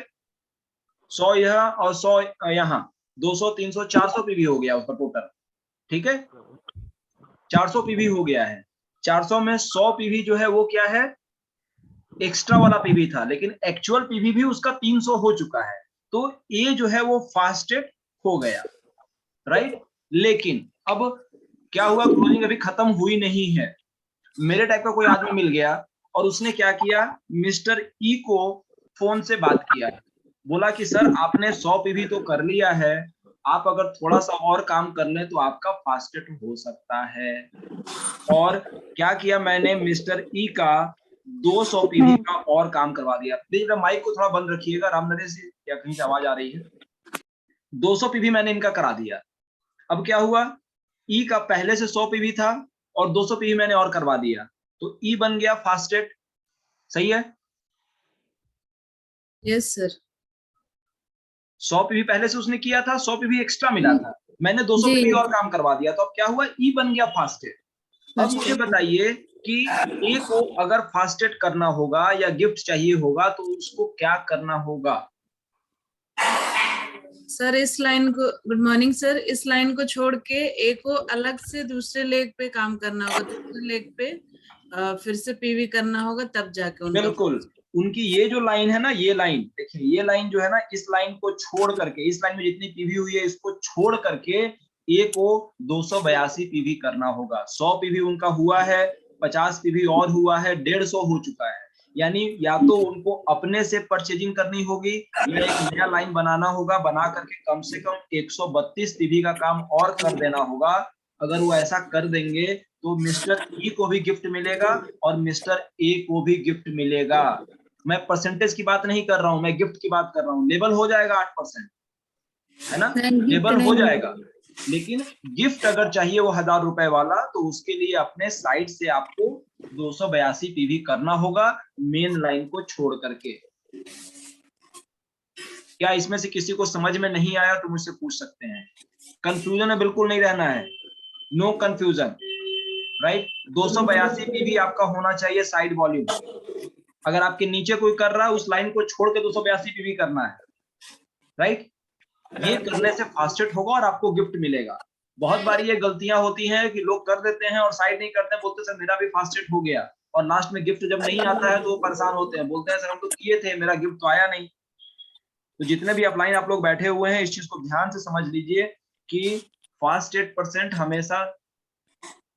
100 यहाँ और 100 यहाँ, 200 300 400 पीवी हो गया उसका टोटल, ठीक है, 400 पीवी हो गया है। 400 में 100 पीवी जो है वो क्या है? एक्स्ट्रा वाला पीवी था, लेकिन एक्चुअल पीवी भी उसका 300 हो चुका है, तो ए जो है वो फास्टेट हो गया, राइट। लेकिन अब क्या हुआ? क्लोजिंग अभी खत्म हुई नहीं है, मेरे टाइप का कोई आदमी मिल गया और उसने क्या किया? मिस्टर ई को फोन से बात किया, बोला कि सर आपने 100 पीवी तो कर लिया है, आप अगर थोड़ा सा और काम कर लें तो आपका फास्टेट हो सकता है। और क्या किया मैंने? मिस्टर ई का 200 पीवी का और काम करवा दिया। प्लीज माइक को थोड़ा बंद रखिएगा, रामनरेश जी, या कहीं से आवाज आ रही है। 200 पीवी मैंने इनका करा दिया। अब क्या हुआ? ई का पहले से 100 पीवी था और 200 पीवी मैंने और करवा दिया, तो ई बन गया फास्टेट, सही है। यस सर 100 पीवी पहले से उसने किया था, 100 पीवी एक्स्ट्रा मिला था, मैंने 200 जी। पीवी और काम करवा दिया, तो अब क्या हुआ? ई बन गया फास्टेट। अब मुझे बताइए कि ए को अगर फास्टेट करना होगा या गिफ्ट चाहिए होगा तो उसको क्या करना होगा? सर इस लाइन को, गुड मॉर्निंग सर, इस लाइन को छोड़ के ए को अलग से दूसरे लेग पे काम करना होगा, दूसरे लेग पे फिर से पीवी करना होगा, तब जाके उनका बिल्कुल, उनकी ये जो लाइन है ना, ये लाइन देखिए, ये लाइन जो है ना, इस लाइन को छोड़ करके, इस लाइन में जितनी पीवी हुई है इसको छोड़ करके ए को 282 पीवी करना होगा। 100 पीवी उनका हुआ है, 50 पीवी और हुआ है, 150 हो चुका है, यानी या तो उनको अपने से परचेजिंग करनी होगी या एक नया लाइन बनाना होगा, बना करके कम से कम 132 पीवी का काम और कर देना होगा। अगर वो ऐसा कर देंगे तो मिस्टर ई को भी गिफ्ट मिलेगा और मिस्टर ए को भी गिफ्ट मिलेगा। मैं परसेंटेज की बात नहीं कर रहा हूं, मैं गिफ्ट की बात कर रहा हूं। लेवल हो जाएगा 8%, है ना, लेवल हो जाएगा, लेकिन गिफ्ट अगर चाहिए वो 1000 रुपए वाला, तो उसके लिए अपने साइड से आपको 282 पीवी करना होगा, मेन लाइन को छोड़ करके। क्या इसमें से किसी को समझ में नहीं आया तो मुझसे पूछ सकते हैं। कंफ्यूजन में बिल्कुल नहीं रहना है, नो कंफ्यूजन, राइट। 282 पीवी आपका होना चाहिए साइड वॉल्यूम। अगर आपके नीचे कोई कर रहा है उस लाइन को छोड़ के 282 पीवी करना है, राइट। ये करने से फास्टेट होगा और आपको गिफ्ट मिलेगा। बहुत बारी ये गलतियां होती हैं कि लोग कर देते हैं और साइड नहीं करते, बोलते सर मेरा भी फास्टेट हो गया, और लास्ट में गिफ्ट जब नहीं आता है तो वो परेशान होते हैं, बोलते हैं सर हम तो किए थे, मेरा गिफ्ट तो आया नहीं। तो जितने भी अपलाइन आप लोग बैठे हुए हैं, इस चीज को ध्यान से समझ लीजिए कि फास्ट 8% हमेशा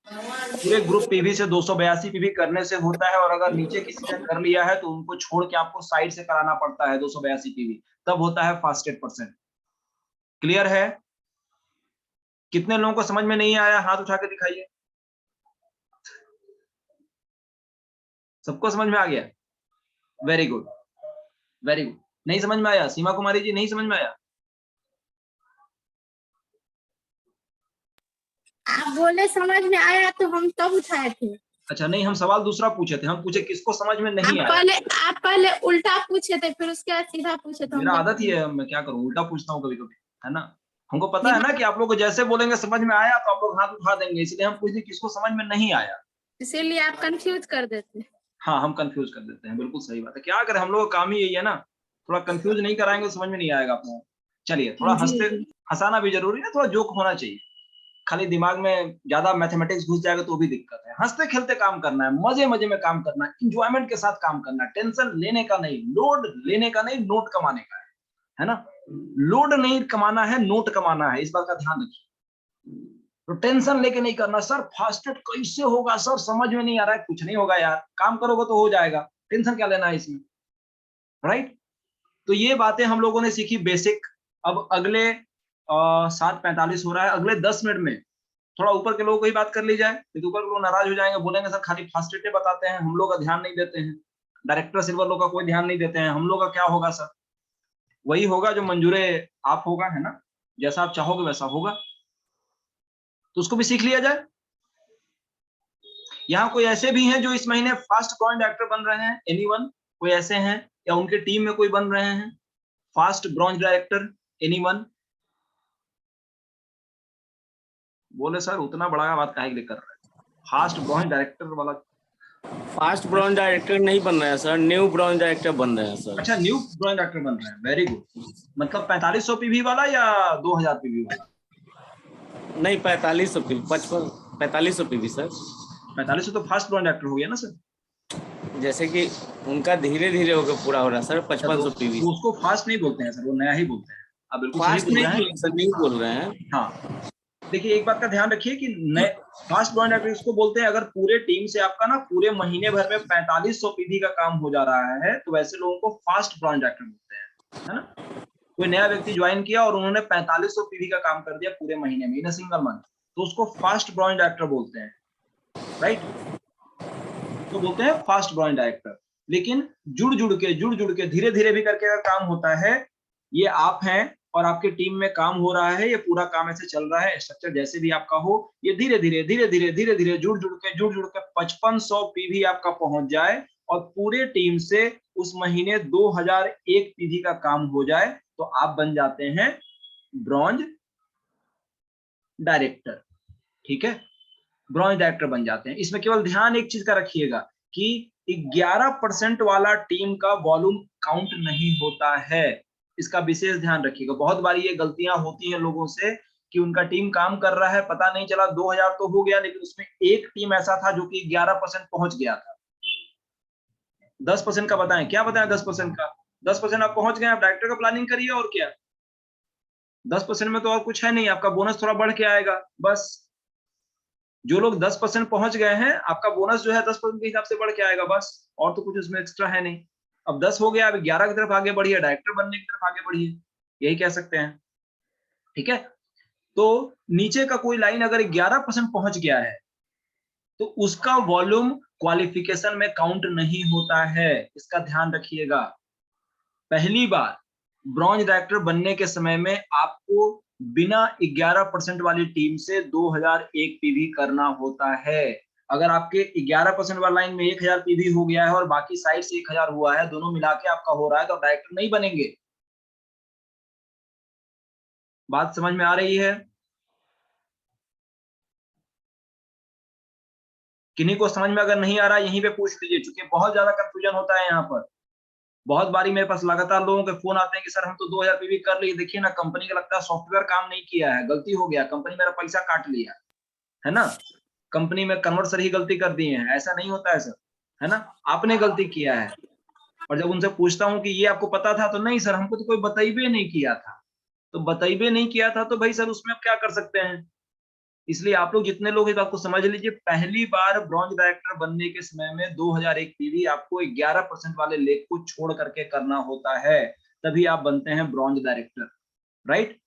पूरे ग्रुप पीवी से 282 पीवी करने से होता है, और अगर नीचे किसी ने कर लिया है तो उनको छोड़ के आपको साइड से कराना पड़ता है 282 पीवी, तब होता है फास्ट 8%। क्लियर है? कितने लोगों को समझ में नहीं आया हाथ उठा के दिखाइए। सबको समझ में आ गया? Very good, very good. नहीं समझ में आया? सीमा कुमारी जी, नहीं समझ में आया? आप बोले समझ में आया तो हम तब उठाए थे। अच्छा, नहीं, हम सवाल दूसरा पूछे थे, हम पूछे किसको समझ में नहीं आया। आप पहले उल्टा पूछे थे, फिर उसके बाद सीधा पूछे थे। मेरा आदत ही है, मैं क्या करूं, उल्टा पूछता हूँ कभी कभी, है ना। हमको पता है ना कि आप लोग को जैसे बोलेंगे समझ में आया तो आप लोग हाथ उठा देंगे, इसलिए हम पूछते किसको समझ में नहीं आया, इसीलिए आप कंफ्यूज कर देते। हाँ, हम कंफ्यूज कर देते हैं, बिल्कुल सही बात है। क्या करें, हम लोग का काम ही यही है ना, थोड़ा कंफ्यूज नहीं कराएंगे तो समझ में नहीं आएगा आपको। चलिए, थोड़ा हंसाना भी जरूरी है, थोड़ा जोक होना चाहिए। खाली दिमाग में ज्यादा मैथमेटिक्स घुस जाएगा तो भी दिक्कत है। हंसते खेलते काम करना है, मजे मजे में काम करना है, इंजॉयमेंट के साथ काम करना है, टेंशन लेने का नहीं, लोड लेने का नहीं, नोट कमाने का है ना। लोड नहीं कमाना है, नोट कमाना है, इस बात का ध्यान रखिए। तो टेंशन लेके नहीं करना, सर फास्टेड कैसे होगा, सर समझ में नहीं आ रहा है। कुछ नहीं होगा यार, काम करोगे तो हो जाएगा, टेंशन क्या लेना है इसमें, राइट। तो ये बातें हम लोगों ने सीखी बेसिक। अब अगले 7:45 हो रहा है, अगले 10 मिनट में थोड़ा ऊपर के लोगों को ही बात कर ली जाए, तो ऊपर के लोग नाराज हो जाएंगे, बोलेंगे सर खाली फास्टेड बताते हैं, हम लोग का ध्यान नहीं देते हैं, डायरेक्टर सिल्वर लोग का कोई ध्यान नहीं देते हैं, हम लोग का क्या होगा सर? वही होगा जो मंजूरे आप होगा, है ना, जैसा आप चाहोगे वैसा होगा। तो उसको भी सीख लिया जाए। यहाँ कोई ऐसे भी हैं जो इस महीने फास्ट ब्रॉन्ज डायरेक्टर बन रहे हैं? एनीवन? कोई ऐसे हैं या उनके टीम में कोई बन रहे हैं फास्ट ब्रॉन्ज डायरेक्टर? एनीवन? बोले सर उतना बड़ा बात काहे के लिए कर रहे हैं, फास्ट ब्रॉन्ज डायरेक्टर वाला। फास्ट ब्रॉन्ज डायरेक्टर नहीं बन रहे हैं सर, न्यू ब्रॉन्ज डायरेक्टर बन रहे हैं सर। अच्छा, न्यू ब्रॉन्ज डायरेक्टर बन रहे हैं, वेरी गुड। मतलब 4500 पीवी वाला या 2000 पीवी वाला? नहीं, 4500 पीवी, 4500 पीवी सर। 4500 तो फास्ट ब्रॉन्ज डायरेक्टर हो गया ना सर। जैसे कि उनका धीरे धीरे होकर पूरा हो रहा है सर, 5500 पीवी। तो उसको फास्ट नहीं बोलते हैं सर, वो नया ही बोलते हैं। आप बिल्कुल फास्ट सही बोल नहीं रहे हैं सर, नहीं बोल रहे हैं। हाँ, देखिए एक बात का ध्यान रखिए कि नए फास्ट ब्रॉन्ज डायरेक्टर इसको बोलते हैं अगर पूरे टीम से आपका ना पूरे महीने भर में 4500 पीवी का काम हो जा रहा है, तो वैसे लोगों को फास्ट ब्रॉन्ज डायरेक्टर बोलते हैं, है ना। कोई नया व्यक्ति ज्वाइन किया और उन्होंने 4500 पीवी का काम कर दिया पूरे महीने में, इन अ सिंगल मंथ, तो उसको फास्ट ब्रॉन्ज डायरेक्टर बोलते हैं, राइट। तो बोलते हैं फास्ट ब्रॉन्ज डायरेक्टर। लेकिन जुड़ जुड़ के धीरे धीरे भी करके अगर काम होता है, ये आप हैं और आपके टीम में काम हो रहा है, ये पूरा काम ऐसे चल रहा है, स्ट्रक्चर जैसे भी आपका हो, ये धीरे धीरे जुड़ जुड़ के 5500 पीवी आपका पहुंच जाए और पूरे टीम से उस महीने 2001 पीवी का काम हो जाए, तो आप बन जाते हैं ब्रॉन्ज डायरेक्टर। ठीक है, ब्रॉन्ज डायरेक्टर बन जाते हैं। इसमें केवल ध्यान एक चीज का रखिएगा कि 11% वाला टीम का वॉल्यूम काउंट नहीं होता है, इसका विशेष ध्यान रखिएगा। बहुत बार ये गलतियां होती हैं लोगों से कि उनका टीम काम कर रहा है, पता नहीं चला 2000 तो हो गया, लेकिन उसमें एक टीम ऐसा था जो कि 11% पहुंच गया था। 10% का बताएं, क्या बताएं 10% का? 10% आप पहुंच गए, आप डायरेक्टर का प्लानिंग करिए, और क्या। 10% में तो और कुछ है नहीं, आपका बोनस थोड़ा बढ़ के आएगा बस। जो लोग 10% पहुंच गए हैं, आपका बोनस जो है 10% के हिसाब से बढ़ के आएगा बस, और तो कुछ उसमें एक्स्ट्रा है नहीं। अब 10 हो गया, अब 11 की तरफ आगे बढ़िए, डायरेक्टर बनने की तरफ आगे बढ़िए, यही कह सकते हैं। ठीक है, तो नीचे का कोई लाइन अगर 11% पहुंच गया है तो उसका वॉल्यूम क्वालिफिकेशन में काउंट नहीं होता है, इसका ध्यान रखिएगा। पहली बार ब्रॉन्ज डायरेक्टर बनने के समय में आपको बिना 11% वाली टीम से 2001 पीवी करना होता है। अगर आपके 11% वाला लाइन में 1000 पीवी हो गया है और बाकी साइड से 1000 हुआ है, दोनों मिला के आपका हो रहा है, तो डायरेक्टर नहीं बनेंगे। बात समझ में आ रही है? किन्हीं को समझ में अगर नहीं आ रहा है यहीं पे पूछ लीजिए, क्योंकि बहुत ज्यादा कंफ्यूजन होता है यहाँ पर। बहुत बारी मेरे पास लगातार लोगों के फोन आते हैं कि सर हम तो 2000 पीवी कर लिए, देखिए ना कंपनी का लगता है सॉफ्टवेयर काम नहीं किया है, गलती हो गया, कंपनी मेरा पैसा काट लिया है ना, कंपनी में कन्वर्ट सर ही गलती कर दिए हैं। ऐसा नहीं होता है सर, है ना, आपने गलती किया है। और जब उनसे पूछता हूँ कि ये आपको पता था, तो नहीं सर हमको तो कोई बताइबे नहीं किया था। तो बताइबे नहीं किया था तो भाई सर उसमें आप क्या कर सकते हैं। इसलिए आप लोग जितने लोग हैं तो आपको समझ लीजिए, पहली बार ब्रॉन्ज डायरेक्टर बनने के समय में 2001 पीवी आपको 11% वाले लेग को छोड़ करके करना होता है, तभी आप बनते हैं ब्रॉन्ज डायरेक्टर। राइट,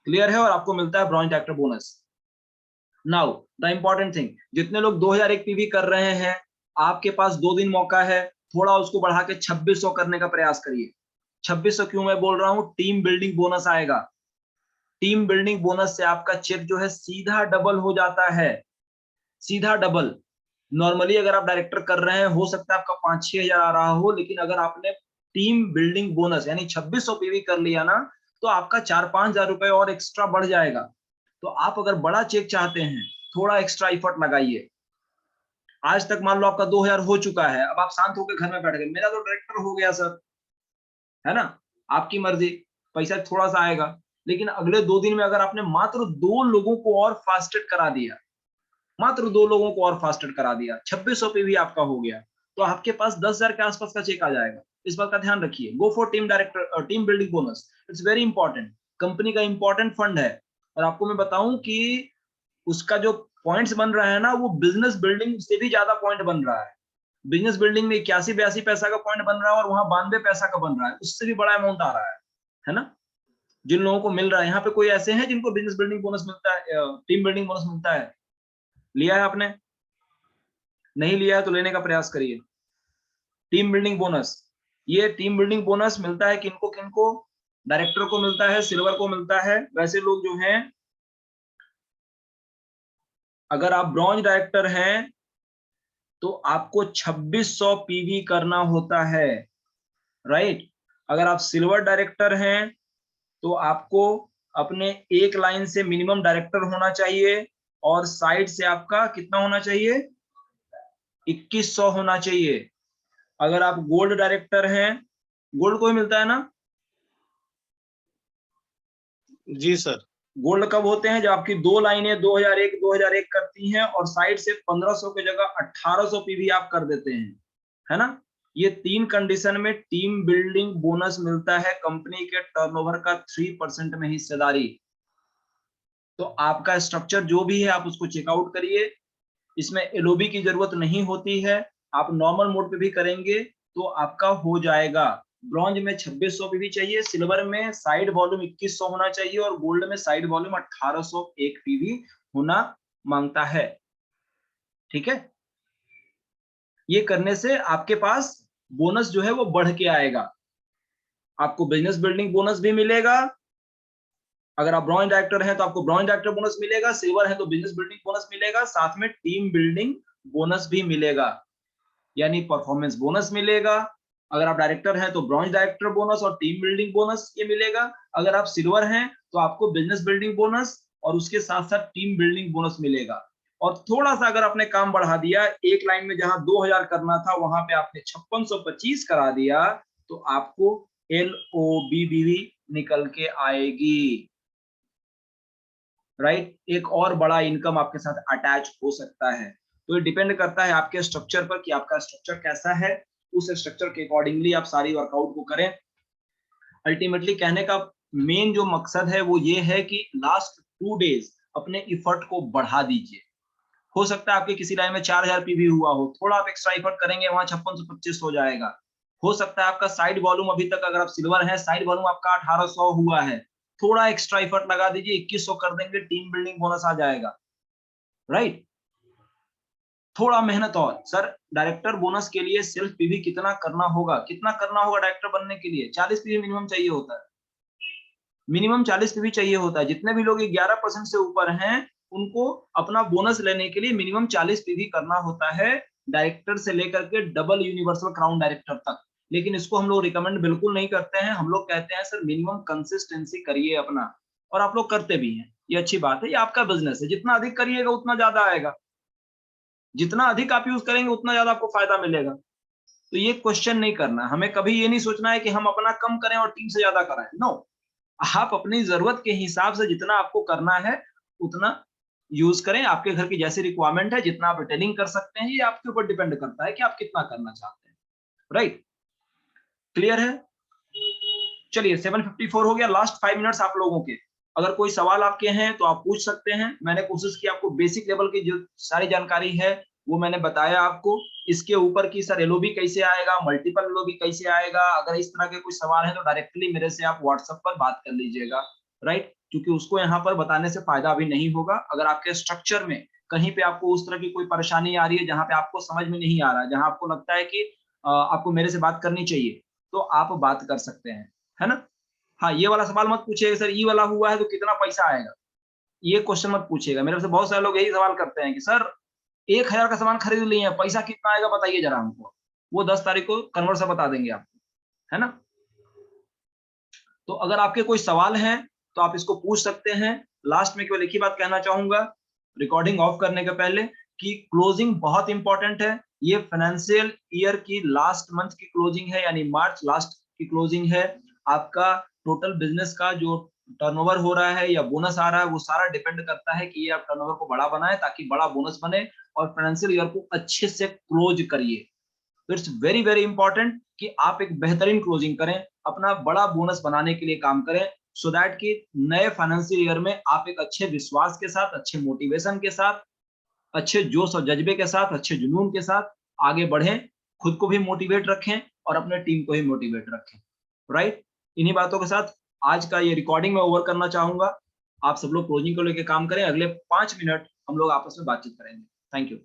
क्लियर है, और आपको मिलता है bronze director bonus. Now the important thing, जितने लोग 2001 पीवी कर रहे हैं, आपके पास 2 दिन मौका है, थोड़ा उसको बढ़ा के 2600 करने का प्रयास करिए। 2600 क्यों मैं बोल रहा हूं, टीम बिल्डिंग बोनस आएगा। टीम बिल्डिंग बोनस से आपका चेक जो है सीधा डबल हो जाता है, सीधा डबल। नॉर्मली अगर आप डायरेक्टर कर रहे हैं, हो सकता है आपका 5-6 हजार आ रहा हो, लेकिन अगर आपने टीम बिल्डिंग बोनस यानी 2600 पीवी कर लिया ना, तो आपका 4-5 हजार रुपए और एक्स्ट्रा बढ़ जाएगा। तो आप अगर बड़ा चेक चाहते हैं, थोड़ा एक्स्ट्रा एफर्ट लगाइए। आज तक मान लो आपका 2000 हो चुका है, अब आप शांत होकर घर में बैठ गए, मेरा तो डायरेक्टर हो गया सर, है ना, आपकी मर्जी, पैसा थोड़ा सा आएगा। लेकिन अगले 2 दिन में अगर आपने मात्र 2 लोगों को और फास्टेड करा दिया, मात्र 2 लोगों को और फास्टेड करा दिया, 2600 पे भी आपका हो गया, तो आपके पास 10,000 के आसपास का चेक आ जाएगा। इस बात का ध्यान रखिए। Go for team director, team building bonus, it's very important, company का इंपॉर्टेंट फंड है। और आपको मैं बताऊं कि उसका जो पॉइंट्स बन रहा है ना, वो बिजनेस बिल्डिंग से भी ज्यादा पॉइंट बन रहा है। बिजनेस बिल्डिंग में 81-82 पैसा का पॉइंट बन रहा है, और वहां 92 पैसा का बन रहा है, उससे भी बड़ा अमाउंट आ रहा है ना, जिन लोगों को मिल रहा है। यहाँ पे कोई ऐसे हैं जिनको बिजनेस बिल्डिंग बोनस मिलता है, टीम बिल्डिंग बोनस मिलता है? लिया है आपने? नहीं लिया है तो लेने का प्रयास करिए। टीम बिल्डिंग बोनस, ये टीम बिल्डिंग बोनस मिलता है किनको किनको? डायरेक्टर को मिलता है, सिल्वर को मिलता है। वैसे लोग जो हैं, अगर आप ब्रॉन्ज डायरेक्टर हैं तो आपको 2600 पीवी करना होता है, राइट। अगर आप सिल्वर डायरेक्टर हैं तो आपको अपने एक लाइन से मिनिमम डायरेक्टर होना चाहिए, और साइड से आपका कितना होना चाहिए? 2100 होना चाहिए। अगर आप गोल्ड डायरेक्टर हैं, गोल्ड को ही मिलता है ना? जी सर। गोल्ड कब होते हैं? जब आपकी 2 लाइनें 2001 करती हैं और साइड से 1500 की जगह 1800 पीवी आप कर देते हैं, है ना। ये 3 कंडीशन में टीम बिल्डिंग बोनस मिलता है, कंपनी के टर्नओवर का 3% में हिस्सेदारी। तो आपका स्ट्रक्चर जो भी है आप उसको चेकआउट करिए, इसमें एलओबी की जरूरत नहीं होती है, आप नॉर्मल मोड पे भी करेंगे तो आपका हो जाएगा। ब्रॉन्ज में 2600 पीवी चाहिए, सिल्वर में साइड वॉल्यूम 2100 होना चाहिए, और गोल्ड में साइड वॉल्यूम 1801 पीवी होना मांगता है। ठीक है, ये करने से आपके पास बोनस जो है वो बढ़ के आएगा। आपको बिजनेस बिल्डिंग बोनस भी मिलेगा, अगर आप ब्रॉन्ज डायरेक्टर हैं तो आपको ब्रॉन्ज डायरेक्टर बोनस मिलेगा, सिल्वर है तो बिजनेस बिल्डिंग बोनस मिलेगा, साथ में टीम बिल्डिंग बोनस भी मिलेगा, यानी परफॉर्मेंस बोनस मिलेगा। अगर आप डायरेक्टर हैं तो ब्रॉन्ज डायरेक्टर बोनस और टीम बिल्डिंग बोनस ये मिलेगा। अगर आप सिल्वर हैं तो आपको बिजनेस बिल्डिंग बोनस और उसके साथ साथ टीम बिल्डिंग बोनस मिलेगा। और थोड़ा सा अगर आपने काम बढ़ा दिया, एक लाइन में जहां 2000 करना था वहां पे आपने 5625 करा दिया, तो आपको LOBBV निकल के आएगी, राइट। एक और बड़ा इनकम आपके साथ अटैच हो सकता है। तो ये डिपेंड करता है आपके स्ट्रक्चर पर कि आपका स्ट्रक्चर कैसा है, उस स्ट्रक्चर के अकॉर्डिंगली आप सारी वर्कआउट को करें। अल्टीमेटली कहने का मेन जो मकसद है वो ये है कि लास्ट 2 डेज अपने इफर्ट को बढ़ा दीजिए। हो सकता है आपके किसी लाइन में 4000 पीवी हुआ हो, थोड़ा आप एक्स्ट्रा इफर्ट करेंगे वहां 5625 हो जाएगा। हो सकता है आपका साइड वॉल्यूम अभी तक, अगर आप सिल्वर है, साइड वॉल्यूम आपका 1800 हुआ है, थोड़ा एक्स्ट्रा इफर्ट लगा दीजिए, 2100 कर देंगे, टीम बिल्डिंग बोनस आ जाएगा, राइट। थोड़ा मेहनत और। सर डायरेक्टर बोनस के लिए सेल्फ पीवी कितना करना होगा? कितना करना होगा डायरेक्टर बनने के लिए? 40 पीवी मिनिमम चाहिए होता है, मिनिमम 40 पीवी चाहिए होता है। जितने भी लोग 11% से ऊपर हैं उनको अपना बोनस लेने के लिए मिनिमम 40 पीवी करना होता है, डायरेक्टर से लेकर के डबल यूनिवर्सल क्राउन डायरेक्टर तक। लेकिन इसको हम लोग रिकमेंड बिल्कुल नहीं करते हैं, हम लोग कहते हैं सर मिनिमम कंसिस्टेंसी करिए अपना, और आप लोग करते भी हैं, ये अच्छी बात है, ये आपका बिजनेस है, जितना अधिक करिएगा उतना ज्यादा आएगा, जितना अधिक आप यूज करेंगे उतना ज्यादा आपको फायदा मिलेगा। तो ये क्वेश्चन नहीं करना, हमें कभी ये नहीं सोचना है कि हम अपना कम करें और टीम से ज्यादा कराएं, नो। आप अपनी जरूरत के हिसाब से जितना आपको करना है उतना यूज करें, आपके घर की जैसी रिक्वायरमेंट है, जितना आप रिटेलिंग कर सकते हैं, ये आपके ऊपर डिपेंड करता है कि आप कितना करना चाहते हैं, राइट। क्लियर है? चलिए 7:54 हो गया, लास्ट 5 मिनट्स आप लोगों के। अगर कोई सवाल आपके हैं तो आप पूछ सकते हैं। मैंने कोशिश की आपको बेसिक लेवल की जो सारी जानकारी है वो मैंने बताया आपको। इसके ऊपर की सर एलओबी कैसे आएगा, मल्टीपल एलओबी कैसे आएगा, अगर इस तरह के कोई सवाल है तो डायरेक्टली मेरे से आप व्हाट्सएप पर बात कर लीजिएगा, राइट? क्योंकि उसको यहाँ पर बताने से फायदा अभी नहीं होगा। अगर आपके स्ट्रक्चर में कहीं पे आपको उस तरह की कोई परेशानी आ रही है जहां पे आपको समझ में नहीं आ रहा है, जहां आपको लगता है कि आपको मेरे से बात करनी चाहिए, तो आप बात कर सकते हैं, है ना? हाँ, ये वाला सवाल मत पूछिएगा सर ये वाला हुआ है तो कितना पैसा आएगा, ये क्वेश्चन मत पूछिएगा। मेरे से बहुत सारे लोग यही सवाल करते हैं कि सर 1000 का सामान खरीद लिए हैं, पैसा कितना आएगा बताइए जरा हमको। वो 10 तारीख को कन्वर्ट से बता देंगे आपको, है ना? तो अगर आपके कोई सवाल हैं तो आप इसको पूछ सकते हैं। लास्ट में केवल एक ही बात कहना चाहूंगा रिकॉर्डिंग ऑफ करने के पहले कि क्लोजिंग बहुत इंपॉर्टेंट है। ये फाइनेंशियल ईयर की लास्ट मंथ की क्लोजिंग है, यानी मार्च लास्ट की क्लोजिंग है। आपका टोटल बिजनेस का जो टर्नओवर हो रहा है या बोनस आ रहा है वो सारा डिपेंड करता है कि ये आप टर्नओवर को बड़ा बनाए ताकि बड़ा बोनस बने और फाइनेंशियल ईयर को अच्छे से क्लोज करिए। तो इट्स वेरी वेरी इंपॉर्टेंट कि आप एक बेहतरीन क्लोजिंग करें, अपना बड़ा बोनस बनाने के लिए काम करें, सो दैट कि नए फाइनेंशियल ईयर में आप एक अच्छे विश्वास के साथ, अच्छे मोटिवेशन के साथ, अच्छे जोश और जज्बे के साथ, अच्छे जुनून के साथ आगे बढ़ें, खुद को भी मोटिवेट रखें और अपने टीम को भी मोटिवेट रखें, राइट? इन्हीं बातों के साथ आज का ये रिकॉर्डिंग मैं ओवर करना चाहूंगा। आप सब लोग क्लोजिंग को लेकर काम करें। अगले 5 मिनट हम लोग आपस में बातचीत करेंगे। Thank you.